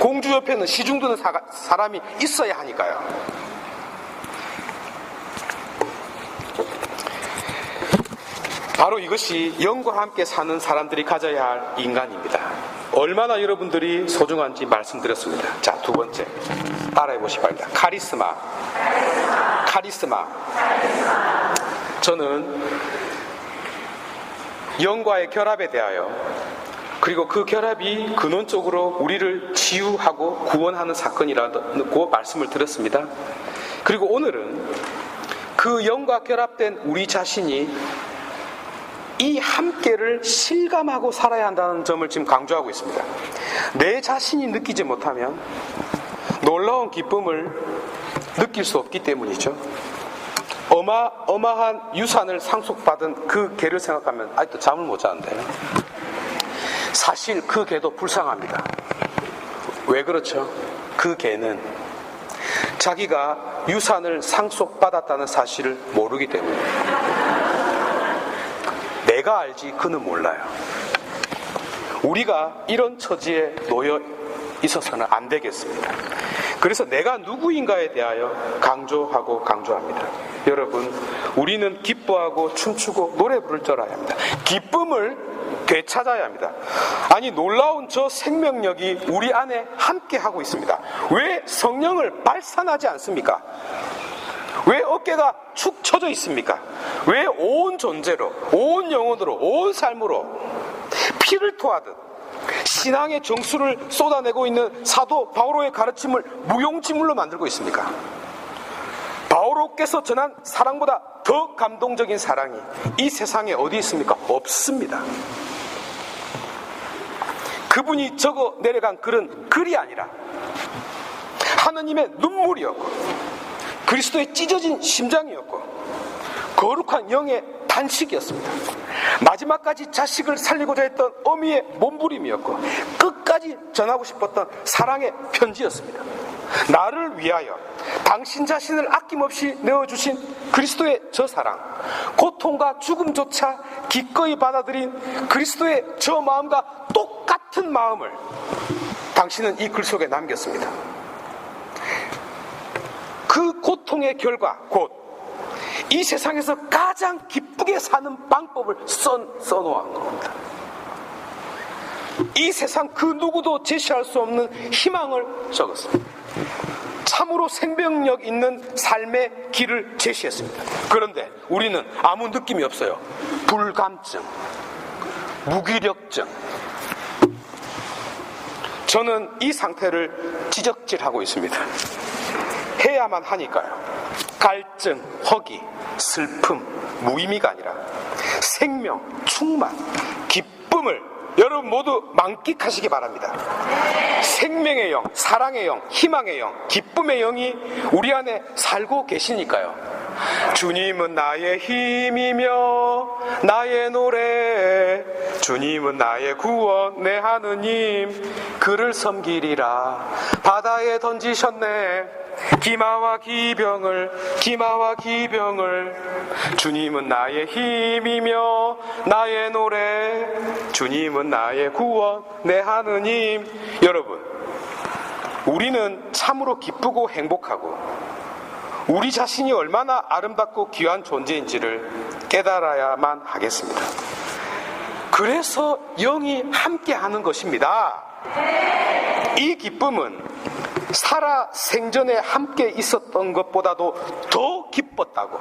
A: 공주 옆에는 시중드는 사람이 있어야 하니까요. 바로 이것이 영과 함께 사는 사람들이 가져야 할 인간입니다. 얼마나 여러분들이 소중한지 말씀드렸습니다. 자, 두 번째 따라해 보시기 바랍니다. 카리스마. 저는 영과의 결합에 대하여, 그리고 그 결합이 근원적으로 우리를 치유하고 구원하는 사건이라고 말씀을 드렸습니다. 그리고 오늘은 그 영과 결합된 우리 자신이 이 함께를 실감하고 살아야 한다는 점을 지금 강조하고 있습니다. 내 자신이 느끼지 못하면 놀라운 기쁨을 느낄 수 없기 때문이죠. 어마어마한 유산을 상속받은 그 개를 생각하면 아직도 잠을 못 자는데요. 사실 그 개도 불쌍합니다. 왜 그렇죠? 그 개는 자기가 유산을 상속받았다는 사실을 모르기 때문입니다. 내가 알지 그는 몰라요. 우리가 이런 처지에 놓여 있어서는 안 되겠습니다. 그래서 내가 누구인가에 대하여 강조합니다. 여러분, 우리는 기뻐하고 춤추고 노래 부를 줄 알아야 합니다. 기쁨을 되찾아야 합니다. 아니, 놀라운 저 생명력이 우리 안에 함께 하고 있습니다. 왜 성령을 발산하지 않습니까? 왜 어깨가 축 처져 있습니까? 왜 온 존재로, 온 영혼으로, 온 삶으로 피를 토하듯 신앙의 정수를 쏟아내고 있는 사도 바오로의 가르침을 무용지물로 만들고 있습니까? 바오로께서 전한 사랑보다 더 감동적인 사랑이 이 세상에 어디 있습니까? 없습니다. 그분이 적어 내려간 글은 글이 아니라 하느님의 눈물이었고 그리스도의 찢어진 심장이었고 거룩한 영의 단식이었습니다. 마지막까지 자식을 살리고자 했던 어미의 몸부림이었고 끝까지 전하고 싶었던 사랑의 편지였습니다. 나를 위하여 당신 자신을 아낌없이 내어주신 그리스도의 저 사랑, 고통과 죽음조차 기꺼이 받아들인 그리스도의 저 마음과 똑같은 마음을 당신은 이 글 속에 남겼습니다. 그 고통의 결과 곧 이 세상에서 가장 기쁘게 사는 방법을 써놓은 겁니다. 이 세상 그 누구도 제시할 수 없는 희망을 적었습니다. 참으로 생명력 있는 삶의 길을 제시했습니다. 그런데 우리는 아무 느낌이 없어요. 불감증, 무기력증. 저는 이 상태를 지적질하고 있습니다. 해야만 하니까요. 갈증, 허기, 슬픔, 무의미가 아니라 생명, 충만, 기쁨을 여러분 모두 만끽하시기 바랍니다. 생명의 영, 사랑의 영, 희망의 영, 기쁨의 영이 우리 안에 살고 계시니까요. 주님은 나의 힘이며 나의 노래, 주님은 나의 구원, 내 하느님 그를 섬기리라. 바다에 던지셨네 기마와 기병을 주님은 나의 힘이며 나의 노래, 주님은 나의 구원, 내 하느님. 여러분, 우리는 참으로 기쁘고 행복하고 우리 자신이 얼마나 아름답고 귀한 존재인지를 깨달아야만 하겠습니다. 그래서 영이 함께하는 것입니다. 이 기쁨은 살아 생전에 함께 있었던 것보다도 더 기뻤다고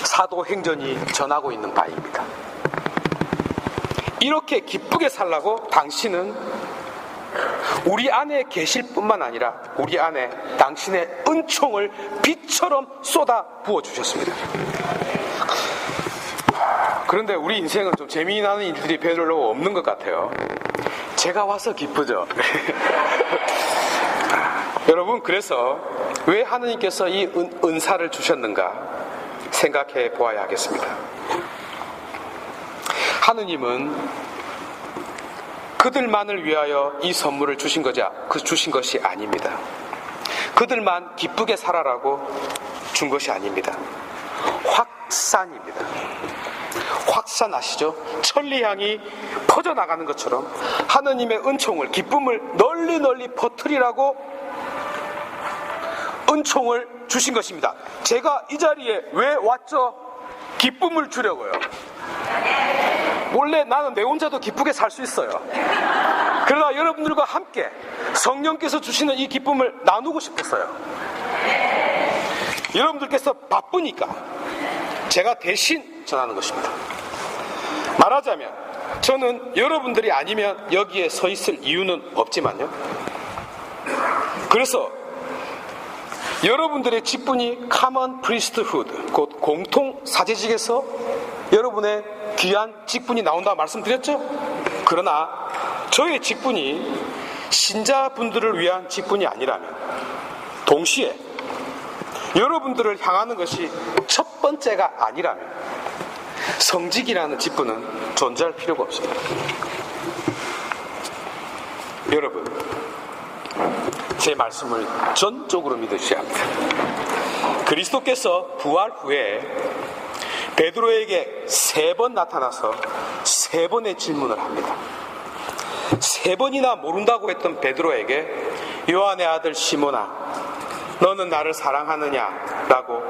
A: 사도행전이 전하고 있는 바입니다. 이렇게 기쁘게 살라고 당신은 우리 안에 계실 뿐만 아니라 우리 안에 당신의 은총을 빛처럼 쏟아 부어주셨습니다. 그런데 우리 인생은 좀 재미나는 일들이 별로 없는 것 같아요. 제가 와서 기쁘죠. 여러분, 그래서 왜 하느님께서 이 은사를 주셨는가 생각해 보아야 하겠습니다. 하느님은 그들만을 위하여 이 선물을 주신 것이 아닙니다. 그들만 기쁘게 살아라고 준 것이 아닙니다. 확산입니다. 확산 아시죠? 천리향이 퍼져나가는 것처럼 하느님의 은총을, 기쁨을 널리 퍼뜨리라고 은총을 주신 것입니다. 제가 이 자리에 왜 왔죠? 기쁨을 주려고요. 원래 나는 내 혼자도 기쁘게 살 수 있어요. 그러나 여러분들과 함께 성령께서 주시는 이 기쁨을 나누고 싶었어요. 여러분들께서 바쁘니까 제가 대신 전하는 것입니다. 말하자면 저는 여러분들이 아니면 여기에 서 있을 이유는 없지만요. 그래서 여러분들의 직분이 common priesthood, 곧 공통 사제직에서 여러분의 귀한 직분이 나온다고 말씀드렸죠? 그러나 저의 직분이 신자분들을 위한 직분이 아니라면, 동시에 여러분들을 향하는 것이 첫 번째가 아니라면 성직이라는 직분은 존재할 필요가 없습니다. 여러분, 제 말씀을 전적으로 믿으셔야 합니다. 그리스도께서 부활 후에 베드로에게 3번 나타나서 3번의 질문을 합니다. 3번이나 모른다고 했던 베드로에게 요한의 아들 시몬아, 너는 나를 사랑하느냐? 라고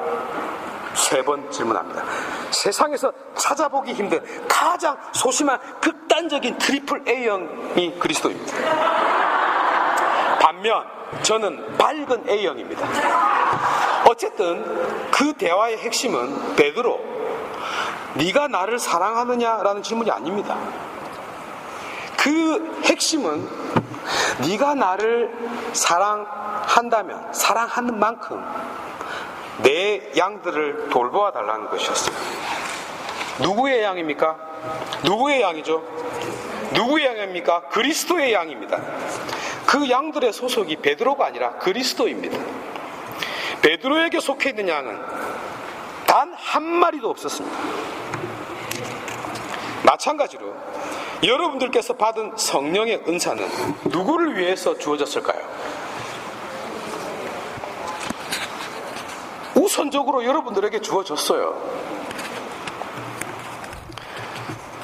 A: 3번 질문합니다. 세상에서 찾아보기 힘든 가장 소심한 극단적인 트리플 A형이 그리스도입니다. 반면 저는 밝은 A형입니다. 어쨌든 그 대화의 핵심은 베드로, 네가 나를 사랑하느냐라는 질문이 아닙니다. 그 핵심은 네가 나를 사랑한다면 사랑하는 만큼 내 양들을 돌보아 달라는 것이었어요. 누구의 양입니까? 누구의 양이죠? 누구의 양입니까? 그리스도의 양입니다. 그 양들의 소속이 베드로가 아니라 그리스도입니다. 베드로에게 속해 있는 양은 단 한 마리도 없었습니다. 마찬가지로 여러분들께서 받은 성령의 은사는 누구를 위해서 주어졌을까요? 우선적으로 여러분들에게 주어졌어요.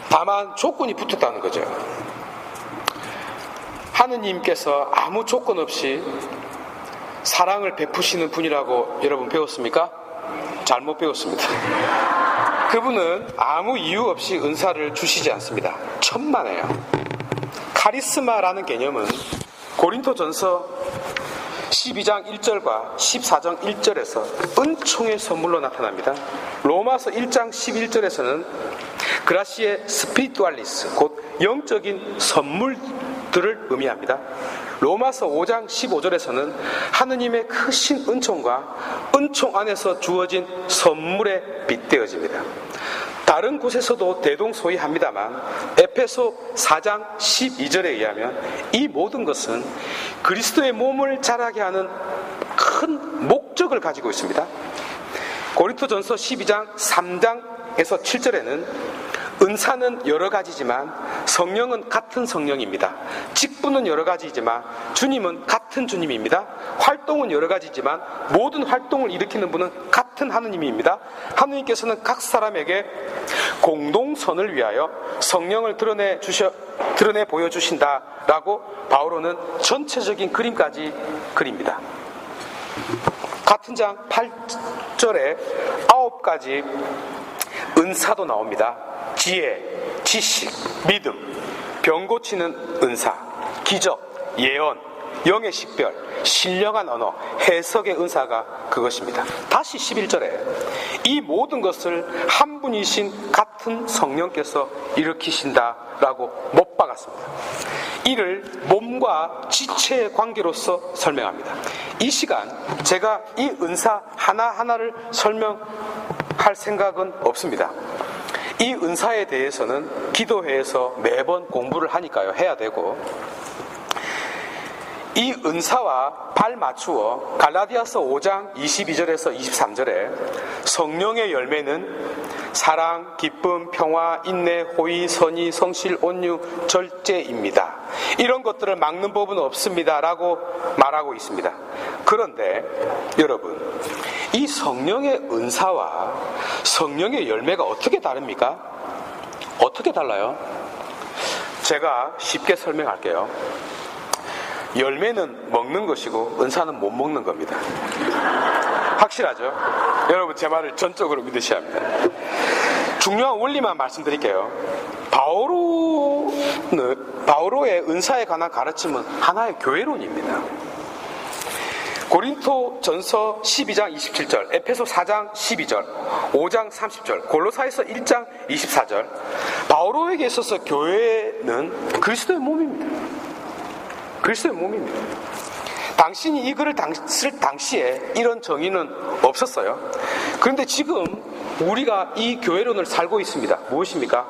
A: 다만 조건이 붙었다는 거죠. 하느님께서 아무 조건 없이 사랑을 베푸시는 분이라고 여러분 배웠습니까? 잘못 배웠습니다. 그분은 아무 이유 없이 은사를 주시지 않습니다. 천만에요. 카리스마라는 개념은 고린토전서 12장 1절과 14장 1절에서 은총의 선물로 나타납니다. 로마서 1장 11절에서는 그라시에 스피리투알리스, 곧 영적인 선물들을 의미합니다. 로마서 5장 15절에서는 하느님의 크신 은총과 은총 안에서 주어진 선물에 빗대어집니다. 다른 곳에서도 대동소이합니다만 에페소 4장 12절에 의하면 이 모든 것은 그리스도의 몸을 자라게 하는 큰 목적을 가지고 있습니다. 고린토전서 12장 3장에서 7절에는 은사는 여러 가지지만 성령은 같은 성령입니다. 직분은 여러 가지이지만 주님은 같은 주님입니다. 활동은 여러 가지지만 모든 활동을 일으키는 분은 같은 하느님입니다. 하느님께서는 각 사람에게 공동선을 위하여 성령을 드러내 보여주신다라고 바오로는 전체적인 그림까지 그립니다. 같은 장 8절에 9가지 은사도 나옵니다. 지혜, 지식, 믿음, 병 고치는 은사, 기적, 예언, 영의 식별, 신령한 언어, 해석의 은사가 그것입니다. 다시 11절에 이 모든 것을 한 분이신 같은 성령께서 일으키신다라고 못 박았습니다. 이를 몸과 지체의 관계로서 설명합니다. 이 시간 제가 이 은사 하나하나를 설명할 생각은 없습니다. 이 은사에 대해서는 기도회에서 매번 공부를 하니까요, 해야 되고, 이 은사와 발맞추어 갈라디아서 5장 22절에서 23절에 성령의 열매는 사랑, 기쁨, 평화, 인내, 호의, 선의, 성실, 온유, 절제입니다. 이런 것들을 막는 법은 없습니다 라고 말하고 있습니다. 그런데 여러분, 이 성령의 은사와 성령의 열매가 어떻게 다릅니까? 어떻게 달라요? 제가 쉽게 설명할게요. 열매는 먹는 것이고 은사는 못 먹는 겁니다. 확실하죠? 여러분, 제 말을 전적으로 믿으셔야 합니다. 중요한 원리만 말씀드릴게요. 바오로의 은사에 관한 가르침은 하나의 교회론입니다. 고린토 전서 12장 27절, 에페소 4장 12절, 5장 30절, 골로사에서 1장 24절, 바오로에게 있어서 교회는 그리스도의 몸입니다. 그리스도의 몸입니다. 당신이 이 글을 쓸 당시에 이런 정의는 없었어요. 그런데 지금 우리가 이 교회론을 살고 있습니다. 무엇입니까?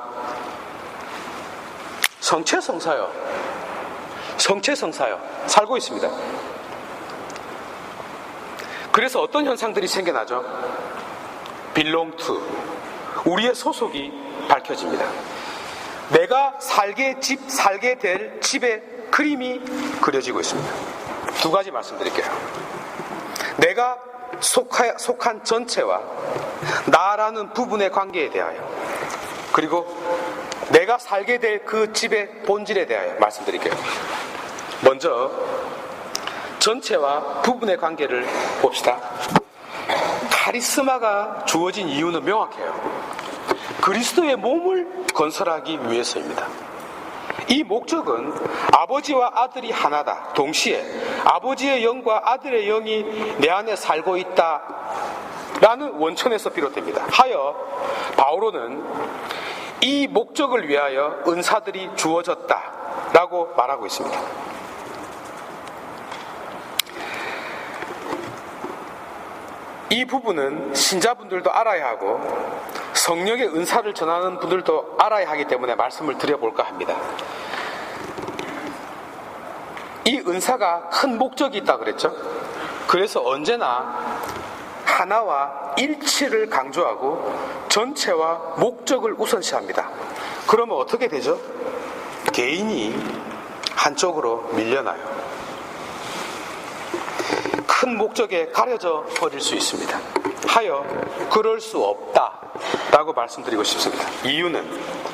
A: 성체성사요. 성체성사요. 살고 있습니다. 그래서 어떤 현상들이 생겨나죠? belong to, 우리의 소속이 밝혀집니다. 내가 살게 될 집의 그림이 그려지고 있습니다. 두 가지 말씀드릴게요. 내가 속한 전체와 나라는 부분의 관계에 대하여, 그리고 내가 살게 될 그 집의 본질에 대하여 말씀드릴게요. 먼저 전체와 부분의 관계를 봅시다. 카리스마가 주어진 이유는 명확해요. 그리스도의 몸을 건설하기 위해서입니다. 이 목적은 아버지와 아들이 하나다. 동시에 아버지의 영과 아들의 영이 내 안에 살고 있다 라는 원천에서 비롯됩니다. 하여 바오로는 이 목적을 위하여 은사들이 주어졌다 라고 말하고 있습니다. 이 부분은 신자분들도 알아야 하고 성령의 은사를 전하는 분들도 알아야 하기 때문에 말씀을 드려볼까 합니다. 이 은사가 큰 목적이 있다 그랬죠? 그래서 언제나 하나와 일치를 강조하고 전체와 목적을 우선시합니다. 그러면 어떻게 되죠? 개인이 한쪽으로 밀려나요. 큰 목적에 가려져 버릴 수 있습니다. 하여 그럴 수 없다 라고 말씀드리고 싶습니다. 이유는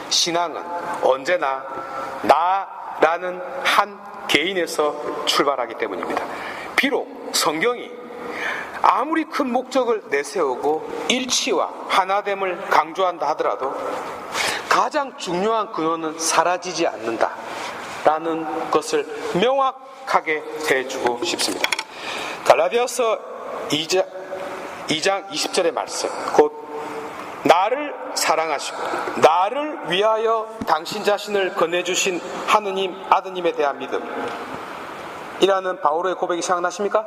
A: 신앙은 언제나 나라는 한 개인에서 출발하기 때문입니다. 비록 성경이 아무리 큰 목적을 내세우고 일치와 하나됨을 강조한다 하더라도 가장 중요한 근원은 사라지지 않는다 라는 것을 명확하게 해주고 싶습니다. 갈라디아서 2장 20절의 말씀, 곧 나를 사랑하시고 나를 위하여 당신 자신을 건네주신 하느님 아드님에 대한 믿음 이라는 바오로의 고백이 생각나십니까?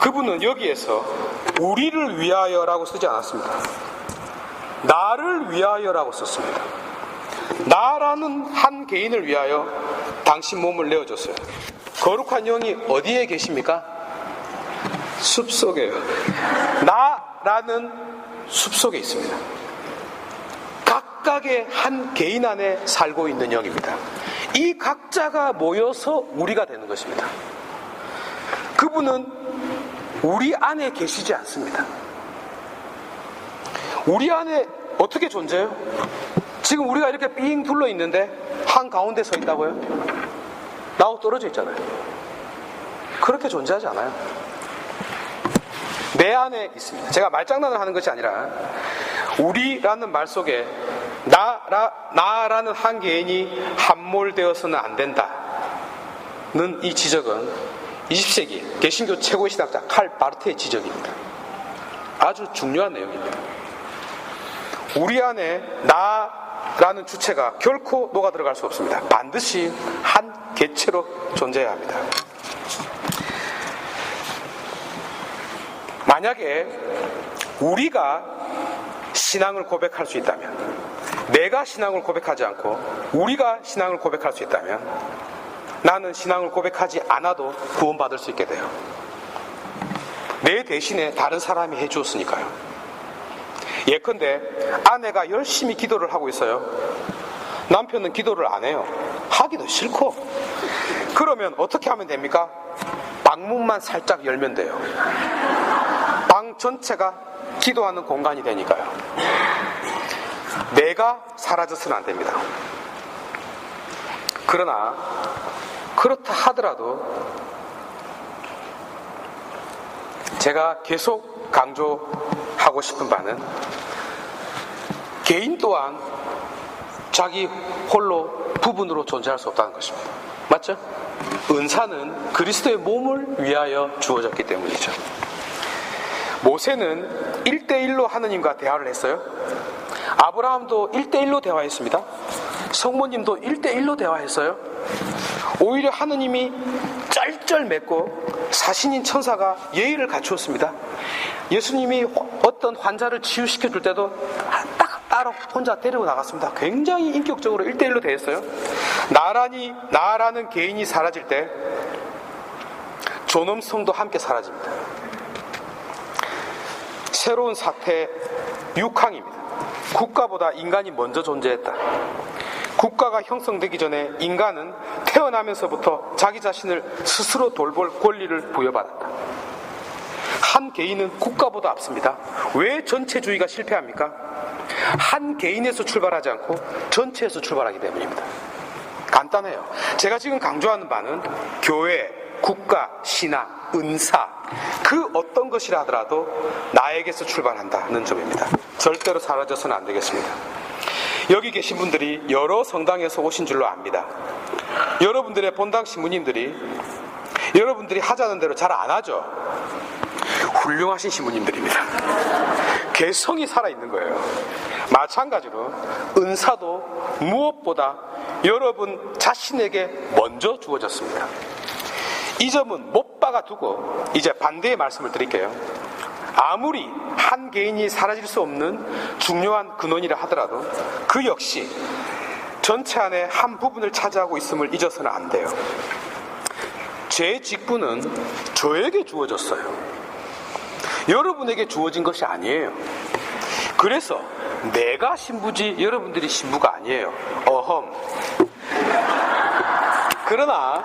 A: 그분은 여기에서 우리를 위하여라고 쓰지 않았습니다. 나를 위하여라고 썼습니다. 나라는 한 개인을 위하여 당신 몸을 내어줬어요. 거룩한 영이 어디에 계십니까? 숲속에요. 나라는 숲속에 있습니다. 각각의 한 개인 안에 살고 있는 영입니다. 이 각자가 모여서 우리가 되는 것입니다. 그분은 우리 안에 계시지 않습니다. 우리 안에 어떻게 존재해요? 지금 우리가 이렇게 삥 둘러 있는데 한가운데 서 있다고요? 나하고 떨어져 있잖아요. 그렇게 존재하지 않아요. 내 안에 있습니다. 제가 말장난을 하는 것이 아니라 우리라는 말 속에 나라는 한 개인이 함몰되어서는 안 된다는 이 지적은 20세기 개신교 최고의 신학자 칼 바르트의 지적입니다. 아주 중요한 내용입니다. 우리 안에 나라는 주체가 결코 녹아 들어갈 수 없습니다. 반드시 한 개체로 존재해야 합니다. 만약에 우리가 신앙을 고백할 수 있다면, 내가 신앙을 고백하지 않고 우리가 신앙을 고백할 수 있다면 나는 신앙을 고백하지 않아도 구원받을 수 있게 돼요. 내 대신에 다른 사람이 해주었으니까요. 예컨대 아내가 열심히 기도를 하고 있어요. 남편은 기도를 안 해요. 하기도 싫고. 그러면 어떻게 하면 됩니까? 방문만 살짝 열면 돼요. 방 전체가 기도하는 공간이 되니까요. 내가 사라져서는 안 됩니다. 그러나 그렇다 하더라도 제가 계속 강조하고 싶은 바는 개인 또한 자기 홀로 부분으로 존재할 수 없다는 것입니다. 맞죠? 은사는 그리스도의 몸을 위하여 주어졌기 때문이죠. 모세는 1대1로 하느님과 대화를 했어요. 아브라함도 1대1로 대화했습니다. 성모님도 1대1로 대화했어요. 오히려 하느님이 짤짤 맺고 사신인 천사가 예의를 갖추었습니다. 예수님이 어떤 환자를 치유시켜 줄 때도 딱 따로 혼자 데리고 나갔습니다. 굉장히 인격적으로 1대1로 대했어요. 나라는 개인이 사라질 때 존엄성도 함께 사라집니다. 새로운 사태 6항입니다. 국가보다 인간이 먼저 존재했다. 국가가 형성되기 전에 인간은 태어나면서부터 자기 자신을 스스로 돌볼 권리를 부여받았다. 한 개인은 국가보다 앞섭니다. 왜 전체주의가 실패합니까? 한 개인에서 출발하지 않고 전체에서 출발하기 때문입니다. 간단해요. 제가 지금 강조하는 바는 교회, 국가, 신앙, 은사, 그 어떤 것이라 하더라도 나에게서 출발한다는 점입니다. 절대로 사라져서는 안 되겠습니다. 여기 계신 분들이 여러 성당에서 오신 줄로 압니다. 여러분들의 본당 신부님들이 여러분들이 하자는 대로 잘 안 하죠. 훌륭하신 신부님들입니다. 개성이 살아있는 거예요. 마찬가지로 은사도 무엇보다 여러분 자신에게 먼저 주어졌습니다. 이 점은 못 박아두고 이제 반대의 말씀을 드릴게요. 아무리 한 개인이 사라질 수 없는 중요한 근원이라 하더라도 그 역시 전체 안에 한 부분을 차지하고 있음을 잊어서는 안 돼요. 제 직분은 저에게 주어졌어요. 여러분에게 주어진 것이 아니에요. 그래서 내가 신부지 여러분들이 신부가 아니에요. 그러나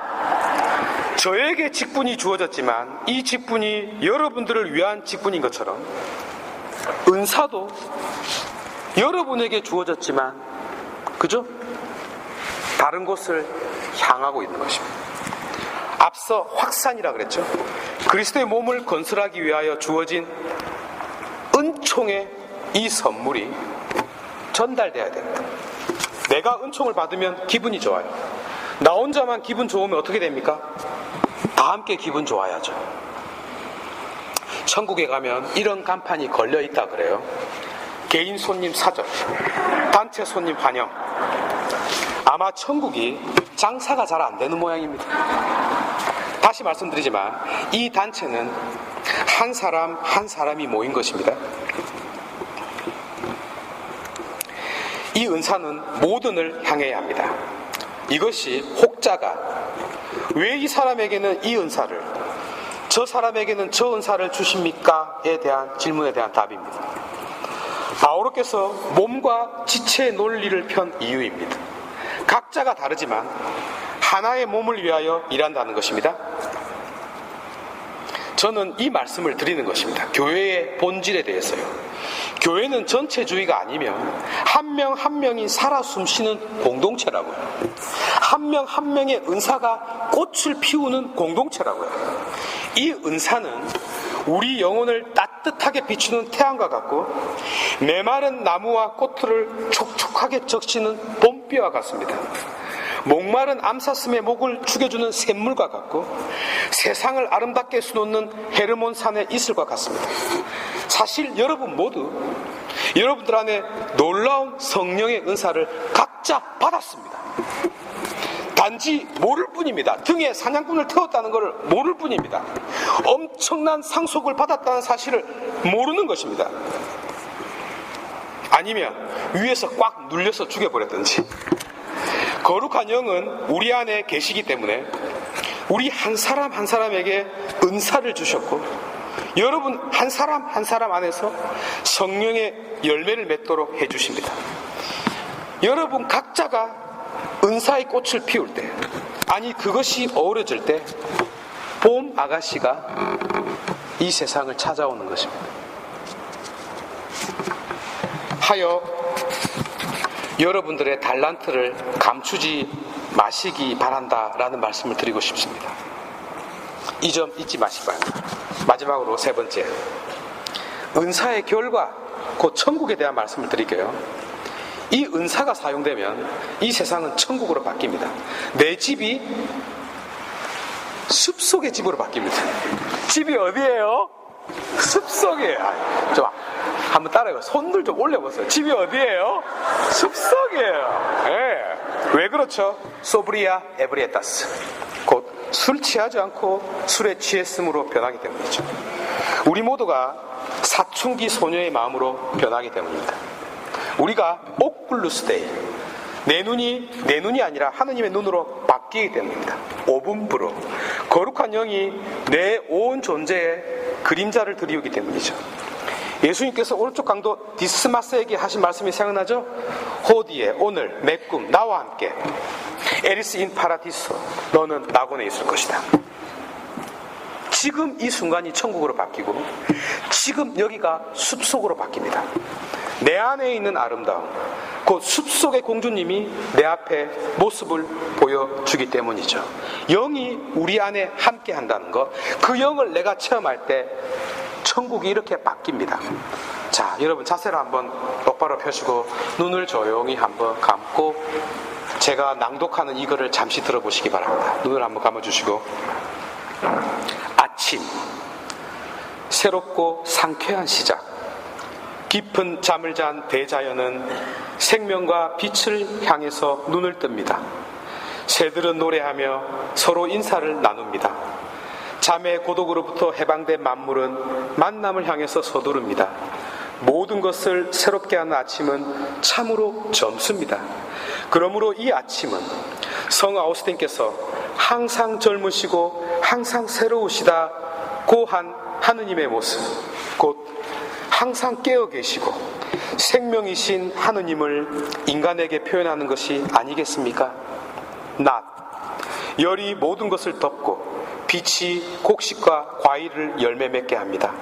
A: 저에게 직분이 주어졌지만 이 직분이 여러분들을 위한 직분인 것처럼 은사도 여러분에게 주어졌지만 그죠? 다른 곳을 향하고 있는 것입니다. 앞서 확산이라 그랬죠. 그리스도의 몸을 건설하기 위하여 주어진 은총의 이 선물이 전달돼야 됩니다. 내가 은총을 받으면 기분이 좋아요. 나 혼자만 기분 좋으면 어떻게 됩니까? 다 함께 기분 좋아야죠. 천국에 가면 이런 간판이 걸려있다 그래요. 개인 손님 사절, 단체 손님 환영. 아마 천국이 장사가 잘 안 되는 모양입니다. 다시 말씀드리지만 이 단체는 한 사람 한 사람이 모인 것입니다. 이 은사는 모든을 향해야 합니다. 이것이 혹자가 왜 이 사람에게는 이 은사를, 저 사람에게는 저 은사를 주십니까?에 대한 질문에 대한 답입니다. 바오로께서 몸과 지체의 논리를 편 이유입니다. 각자가 다르지만 하나의 몸을 위하여 일한다는 것입니다. 저는 이 말씀을 드리는 것입니다. 교회의 본질에 대해서요. 교회는 전체주의가 아니면 한 명 한 명이 살아 숨쉬는 공동체라고요. 한 명 한 명의 은사가 꽃을 피우는 공동체라고요. 이 은사는 우리 영혼을 따뜻하게 비추는 태양과 같고 메마른 나무와 꽃을 촉촉하게 적시는 봄비와 같습니다. 목마른 암사슴의 목을 죽여주는 샘물과 같고 세상을 아름답게 수놓는 헤르몬 산의 이슬과 같습니다. 사실 여러분 모두 여러분들 안에 놀라운 성령의 은사를 각자 받았습니다. 단지 모를 뿐입니다. 등에 사냥꾼을 태웠다는 것을 모를 뿐입니다. 엄청난 상속을 받았다는 사실을 모르는 것입니다. 아니면 위에서 꽉 눌려서 죽여버렸든지. 거룩한 영은 우리 안에 계시기 때문에 우리 한 사람 한 사람에게 은사를 주셨고 여러분 한 사람 한 사람 안에서 성령의 열매를 맺도록 해주십니다. 여러분 각자가 은사의 꽃을 피울 때, 아니 그것이 어우러질 때 봄 아가씨가 이 세상을 찾아오는 것입니다. 하여 여러분들의 달란트를 감추지 마시기 바란다라는 말씀을 드리고 싶습니다. 이 점 잊지 마시기 바랍니다. 마지막으로 세 번째, 은사의 결과, 곧 천국에 대한 말씀을 드릴게요. 이 은사가 사용되면 이 세상은 천국으로 바뀝니다. 내 집이 숲속의 집으로 바뀝니다. 집이 어디예요? 숲속이에요. 좋아. 한번 따라해봐요. 손들 좀 올려보세요. 집이 어디예요? 숲속이에요. 네. 왜 그렇죠? 소브리아 에브리에타스. 곧 술 취하지 않고 술에 취했음으로 변하기 때문이죠. 우리 모두가 사춘기 소녀의 마음으로 변하게 때문입니다. 우리가 오클루스데이, 내 눈이 아니라 하느님의 눈으로 바뀌기 때문입니다. 오분부로 거룩한 영이 내 온 존재에 그림자를 드리우기 때문이죠. 예수님께서 오른쪽 강도 디스마스에게 하신 말씀이 생각나죠? 호디에 오늘 내 꿈 나와 함께 에리스 인 파라디소, 너는 낙원에 있을 것이다. 지금 이 순간이 천국으로 바뀌고 지금 여기가 숲속으로 바뀝니다. 내 안에 있는 아름다움, 곧 숲속의 공주님이 내 앞에 모습을 보여주기 때문이죠. 영이 우리 안에 함께 한다는 것, 그 영을 내가 체험할 때 천국이 이렇게 바뀝니다. 자, 여러분 자세를 한번 똑바로 펴시고 눈을 조용히 한번 감고 제가 낭독하는 이거를 잠시 들어보시기 바랍니다. 눈을 한번 감아주시고, 아침, 새롭고 상쾌한 시작. 깊은 잠을 잔 대자연은 생명과 빛을 향해서 눈을 뜹니다. 새들은 노래하며 서로 인사를 나눕니다. 잠의 고독으로부터 해방된 만물은 만남을 향해서 서두릅니다. 모든 것을 새롭게 하는 아침은 참으로 젊습니다. 그러므로 이 아침은 성 아우스틴께서 항상 젊으시고 항상 새로우시다고 한 하느님의 모습, 곧 항상 깨어 계시고 생명이신 하느님을 인간에게 표현하는 것이 아니겠습니까? 낮, 열이 모든 것을 덮고 빛이 곡식과 과일을 열매 맺게 합니다.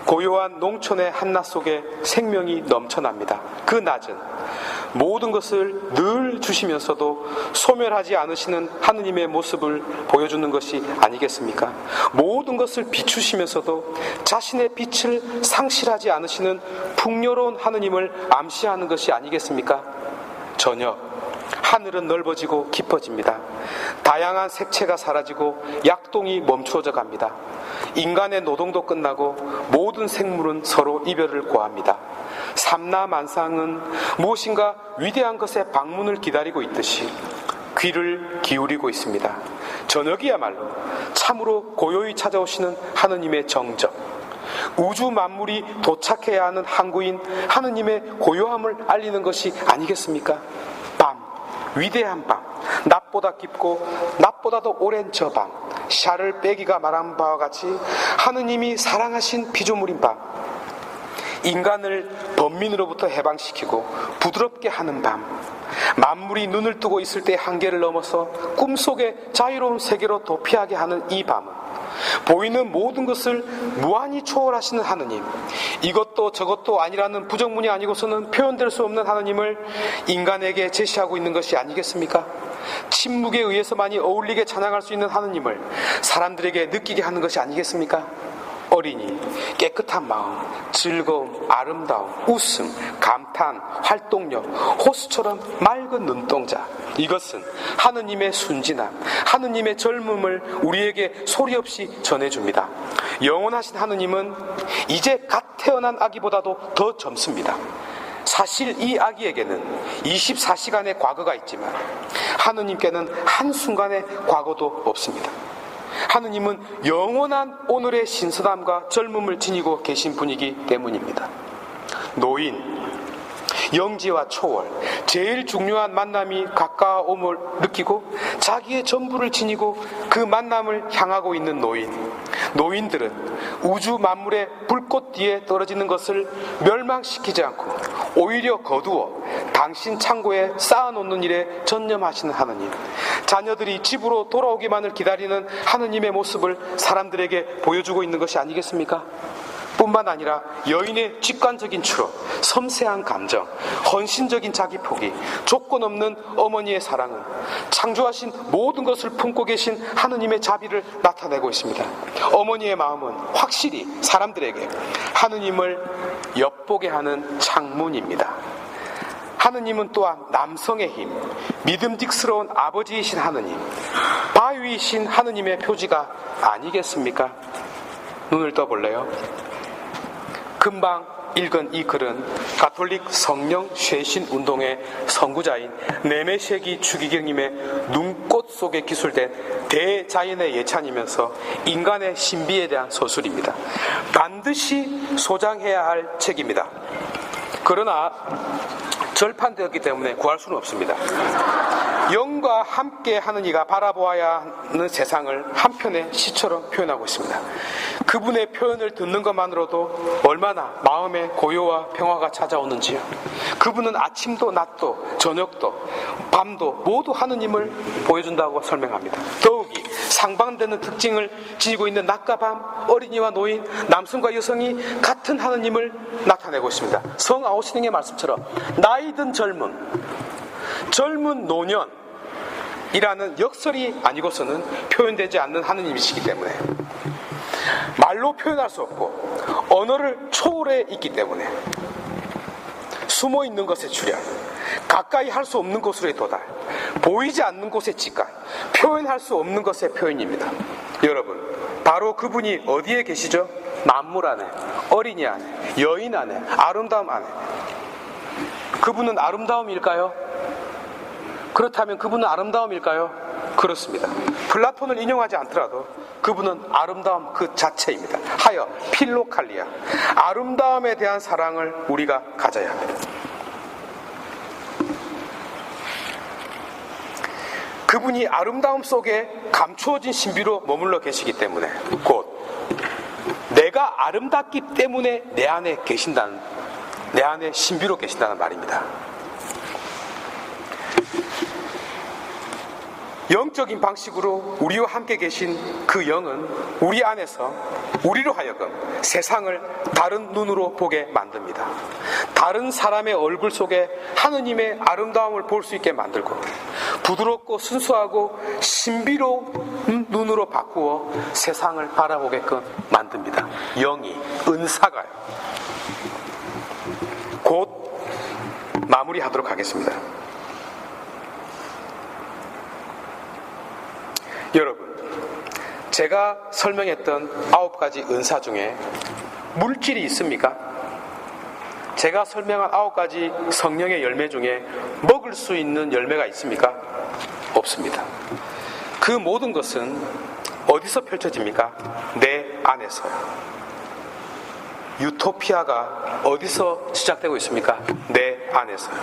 A: 고요한 농촌의 한낮 속에 생명이 넘쳐납니다. 그 낮은 모든 것을 늘 주시면서도 소멸하지 않으시는 하느님의 모습을 보여주는 것이 아니겠습니까? 모든 것을 비추시면서도 자신의 빛을 상실하지 않으시는 풍요로운 하느님을 암시하는 것이 아니겠습니까? 저녁, 하늘은 넓어지고 깊어집니다. 다양한 색채가 사라지고 약동이 멈추어져 갑니다. 인간의 노동도 끝나고 모든 생물은 서로 이별을 고합니다. 삼라만상은 무엇인가 위대한 것의 방문을 기다리고 있듯이 귀를 기울이고 있습니다. 저녁이야말로 참으로 고요히 찾아오시는 하느님의 정적, 우주 만물이 도착해야 하는 항구인 하느님의 고요함을 알리는 것이 아니겠습니까? 밤, 위대한 밤, 낮보다 깊고 낮보다도 오랜 저 밤, 샤를 빼기가 말한 바와 같이 하느님이 사랑하신 피조물인 밤, 인간을 번민으로부터 해방시키고 부드럽게 하는 밤, 만물이 눈을 뜨고 있을 때의 한계를 넘어서 꿈속의 자유로운 세계로 도피하게 하는 이 밤은 보이는 모든 것을 무한히 초월하시는 하느님, 이것도 저것도 아니라는 부정문이 아니고서는 표현될 수 없는 하느님을 인간에게 제시하고 있는 것이 아니겠습니까? 침묵에 의해서만이 어울리게 찬양할 수 있는 하느님을 사람들에게 느끼게 하는 것이 아니겠습니까? 어린이, 깨끗한 마음, 즐거움, 아름다움, 웃음, 감탄, 활동력, 호수처럼 맑은 눈동자, 이것은 하느님의 순진함, 하느님의 젊음을 우리에게 소리 없이 전해줍니다. 영원하신 하느님은 이제 갓 태어난 아기보다도 더 젊습니다. 사실 이 아기에게는 24시간의 과거가 있지만 하느님께는 한순간의 과거도 없습니다. 하느님은 영원한 오늘의 신선함과 젊음을 지니고 계신 분이기 때문입니다. 노인, 영지와 초월, 제일 중요한 만남이 가까움을 느끼고 자기의 전부를 지니고 그 만남을 향하고 있는 노인들은 우주 만물의 불꽃 뒤에 떨어지는 것을 멸망시키지 않고 오히려 거두어 당신 창고에 쌓아놓는 일에 전념하시는 하느님, 자녀들이 집으로 돌아오기만을 기다리는 하느님의 모습을 사람들에게 보여주고 있는 것이 아니겠습니까? 뿐만 아니라 여인의 직관적인 추억, 섬세한 감정, 헌신적인 자기 포기, 조건 없는 어머니의 사랑은 창조하신 모든 것을 품고 계신 하느님의 자비를 나타내고 있습니다. 어머니의 마음은 확실히 사람들에게 하느님을 엿보게 하는 창문입니다. 하느님은 또한 남성의 힘, 믿음직스러운 아버지이신 하느님, 바위이신 하느님의 표지가 아니겠습니까? 눈을 떠볼래요? 금방 읽은 이 글은 가톨릭 성령 쇄신 운동의 선구자인 네메시기 추기경님의 눈꽃 속에 기술된 대자연의 예찬이면서 인간의 신비에 대한 서술입니다. 반드시 소장해야 할 책입니다. 그러나 절판되었기 때문에 구할 수는 없습니다. 영과 함께 하는 이가 바라보아야 하는 세상을 한편의 시처럼 표현하고 있습니다. 그분의 표현을 듣는 것만으로도 얼마나 마음의 고요와 평화가 찾아오는지요. 그분은 아침도 낮도 저녁도 밤도 모두 하느님을 보여준다고 설명합니다. 더욱이 상반되는 특징을 지니고 있는 낮과 밤, 어린이와 노인, 남성과 여성이 같은 하느님을 나타내고 있습니다. 성 아우스닝의 말씀처럼 나이든 젊은 노년이라는 역설이 아니고서는 표현되지 않는 하느님이시기 때문에, 말로 표현할 수 없고 언어를 초월해 있기 때문에 숨어 있는 것에 출현, 가까이 할 수 없는 곳으로의 도달, 보이지 않는 곳의 직관, 표현할 수 없는 것의 표현입니다. 여러분, 바로 그분이 어디에 계시죠? 만물 안에, 어린이 안에, 여인 안에, 아름다움 안에. 그분은 아름다움일까요? 그렇다면 그분은 아름다움일까요? 그렇습니다. 플라톤을 인용하지 않더라도 그분은 아름다움 그 자체입니다. 하여 필로칼리아, 아름다움에 대한 사랑을 우리가 가져야 합니다. 그분이 아름다움 속에 감추어진 신비로 머물러 계시기 때문에, 곧 내가 아름답기 때문에 내 안에 계신다는, 내 안에 신비로 계신다는 말입니다. 영적인 방식으로 우리와 함께 계신 그 영은 우리 안에서 우리로 하여금 세상을 다른 눈으로 보게 만듭니다. 다른 사람의 얼굴 속에 하느님의 아름다움을 볼 수 있게 만들고, 부드럽고 순수하고 신비로운 눈으로 바꾸어 세상을 바라보게끔 만듭니다. 영이, 은사가요. 곧 마무리하도록 하겠습니다. 여러분, 제가 설명했던 9가지 은사 중에 물질이 있습니까? 제가 설명한 9가지 성령의 열매 중에 먹을 수 있는 열매가 있습니까? 없습니다. 그 모든 것은 어디서 펼쳐집니까? 내 안에서요. 유토피아가 어디서 시작되고 있습니까? 내 안에서요.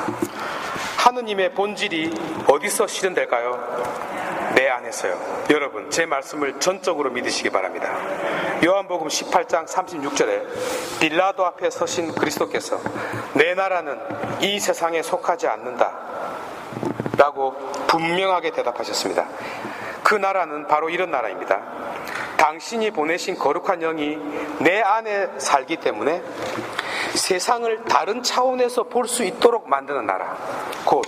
A: 하느님의 본질이 어디서 실현될까요? 내 안에서요. 여러분, 제 말씀을 전적으로 믿으시기 바랍니다. 요한복음 18장 36절에 빌라도 앞에 서신 그리스도께서 내 나라는 이 세상에 속하지 않는다 라고 분명하게 대답하셨습니다. 그 나라는 바로 이런 나라입니다. 당신이 보내신 거룩한 영이 내 안에 살기 때문에 세상을 다른 차원에서 볼 수 있도록 만드는 나라, 곧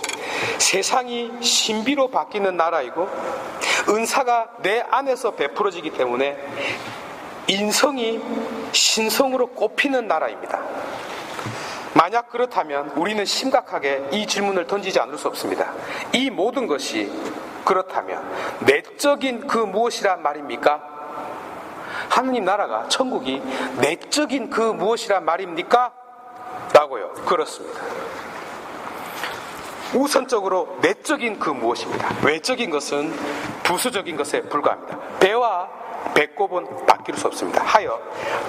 A: 세상이 신비로 바뀌는 나라이고, 은사가 내 안에서 베풀어지기 때문에 인성이 신성으로 꼽히는 나라입니다. 만약 그렇다면 우리는 심각하게 이 질문을 던지지 않을 수 없습니다. 이 모든 것이 그렇다면 내적인 그 무엇이란 말입니까? 하느님 나라가, 천국이 내적인 그 무엇이란 말입니까? 라고요. 그렇습니다. 우선적으로 내적인 그 무엇입니다. 외적인 것은 부수적인 것에 불과합니다. 배와 배꼽은 바뀔 수 없습니다. 하여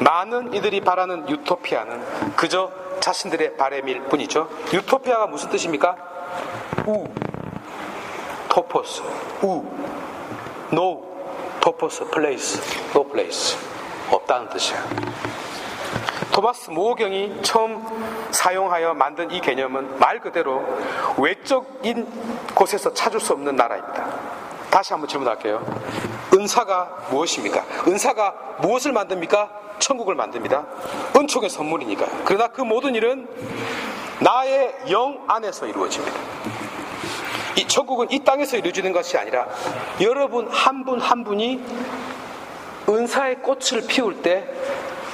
A: 많은 이들이 바라는 유토피아는 그저 자신들의 바램일 뿐이죠. 유토피아가 무슨 뜻입니까? 우, 토포스, 우, 노, 토포스, 플레이스, 노 플레이스, 없다는 뜻이에요. 토마스 모경이 처음 사용하여 만든 이 개념은 말 그대로 외적인 곳에서 찾을 수 없는 나라입니다. 다시 한번 질문할게요. 은사가 무엇입니까? 은사가 무엇을 만듭니까? 천국을 만듭니다. 은총의 선물이니까요. 그러나 그 모든 일은 나의 영 안에서 이루어집니다. 이 천국은 이 땅에서 이루어지는 것이 아니라 여러분 한 분 한 분이 은사의 꽃을 피울 때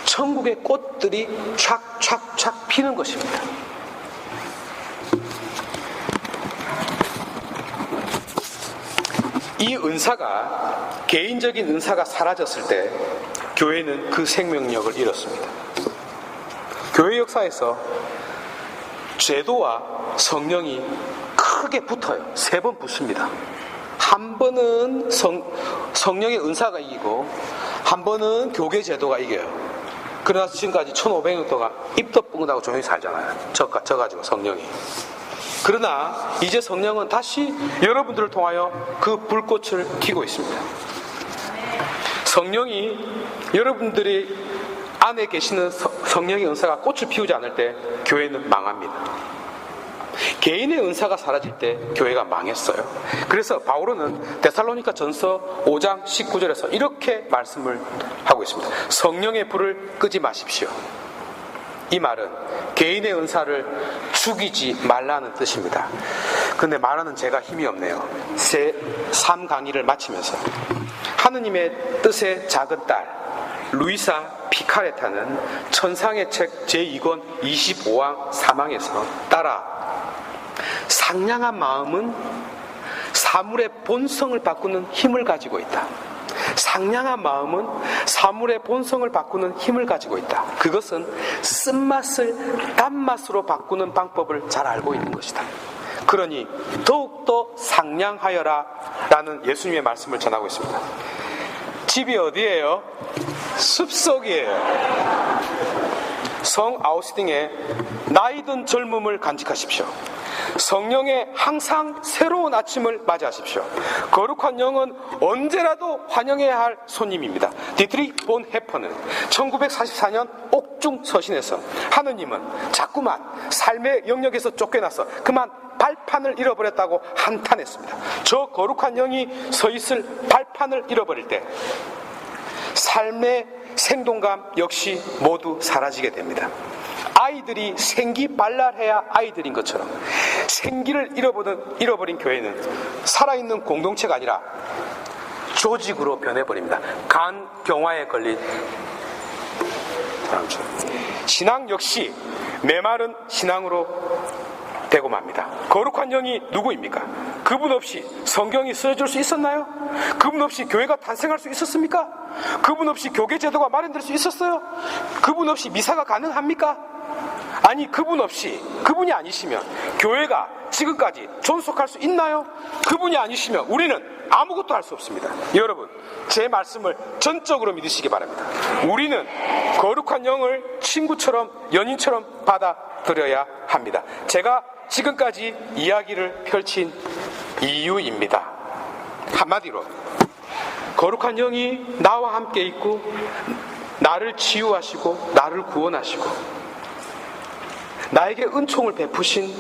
A: 천국의 꽃들이 촥촥촥 피는 것입니다. 이 은사가, 개인적인 은사가 사라졌을 때 교회는 그 생명력을 잃었습니다. 교회 역사에서 제도와 성령이 크게 붙어요. 3번 붙습니다. 한 번은 성령의 은사가 이기고 한 번은 교계 제도가 이겨요. 그러나 지금까지 1500년 동안 입도 뻥긋하고 조용히 살잖아요. 져가지고 성령이. 그러나 이제 성령은 다시 여러분들을 통하여 그 불꽃을 켜고 있습니다. 성령이 여러분들이 안에 계시는 성령의 은사가 꽃을 피우지 않을 때 교회는 망합니다. 개인의 은사가 사라질 때 교회가 망했어요. 그래서 바울은 데살로니가 전서 5장 19절에서 이렇게 말씀을 하고 있습니다. 성령의 불을 끄지 마십시오. 이 말은 개인의 은사를 죽이지 말라는 뜻입니다. 근데 말하는 제가 힘이 없네요. 3강의를 마치면서 하느님의 뜻의 작은 딸 루이사 피카레타는 천상의 책 제2권 25왕 3항에서 따라 상냥한 마음은 사물의 본성을 바꾸는 힘을 가지고 있다. 상냥한 마음은 사물의 본성을 바꾸는 힘을 가지고 있다. 그것은 쓴맛을 단맛으로 바꾸는 방법을 잘 알고 있는 것이다. 그러니 더욱더 상냥하여라 라는 예수님의 말씀을 전하고 있습니다. 집이 어디예요? 숲속이에요. 성 아우스팅의 나이든 젊음을 간직하십시오. 성령의 항상 새로운 아침을 맞이하십시오. 거룩한 영은 언제라도 환영해야 할 손님입니다. 디트리히 본 해퍼는 1944년 옥중 서신에서 하느님은 자꾸만 삶의 영역에서 쫓겨나서 그만 발판을 잃어버렸다고 한탄했습니다. 저 거룩한 영이 서 있을 발판을 잃어버릴 때 삶의 생동감 역시 모두 사라지게 됩니다. 아이들이 생기발랄해야 아이들인 것처럼 생기를 잃어버린 교회는 살아있는 공동체가 아니라 조직으로 변해버립니다. 간경화에 걸린 사람처럼. 신앙 역시 메마른 신앙으로 되고 맙니다. 거룩한 영이 누구입니까? 그분 없이 성경이 쓰여질 수 있었나요? 그분 없이 교회가 탄생할 수 있었습니까? 그분 없이 교계 제도가 마련될 수 있었어요? 그분 없이 미사가 가능합니까? 아니, 그분이 아니시면 교회가 지금까지 존속할 수 있나요? 그분이 아니시면 우리는 아무것도 할 수 없습니다. 여러분, 제 말씀을 전적으로 믿으시기 바랍니다. 우리는 거룩한 영을 친구처럼 연인처럼 받아들여야 합니다. 제가 지금까지 이야기를 펼친 이유입니다. 한마디로 거룩한 영이 나와 함께 있고 나를 치유하시고 나를 구원하시고 나에게 은총을 베푸신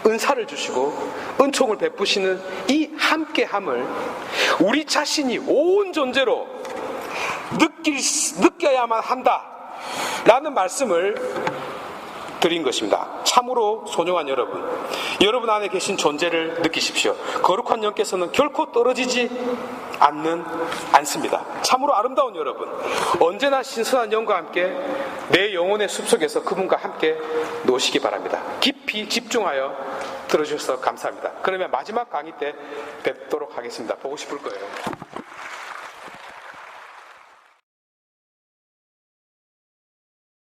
A: 은사를 주시고 은총을 베푸시는 이 함께함을 우리 자신이 온 존재로 느껴야만 한다라는 말씀을 드린 것입니다. 참으로 소중한 여러분 안에 계신 존재를 느끼십시오. 거룩한 영께서는 결코 떨어지지 않습니다. 참으로 아름다운 여러분, 언제나 신선한 영과 함께 내 영혼의 숲속에서 그분과 함께 노시기 바랍니다. 깊이 집중하여 들어주셔서 감사합니다. 그러면 마지막 강의 때 뵙도록 하겠습니다. 보고 싶을 거예요.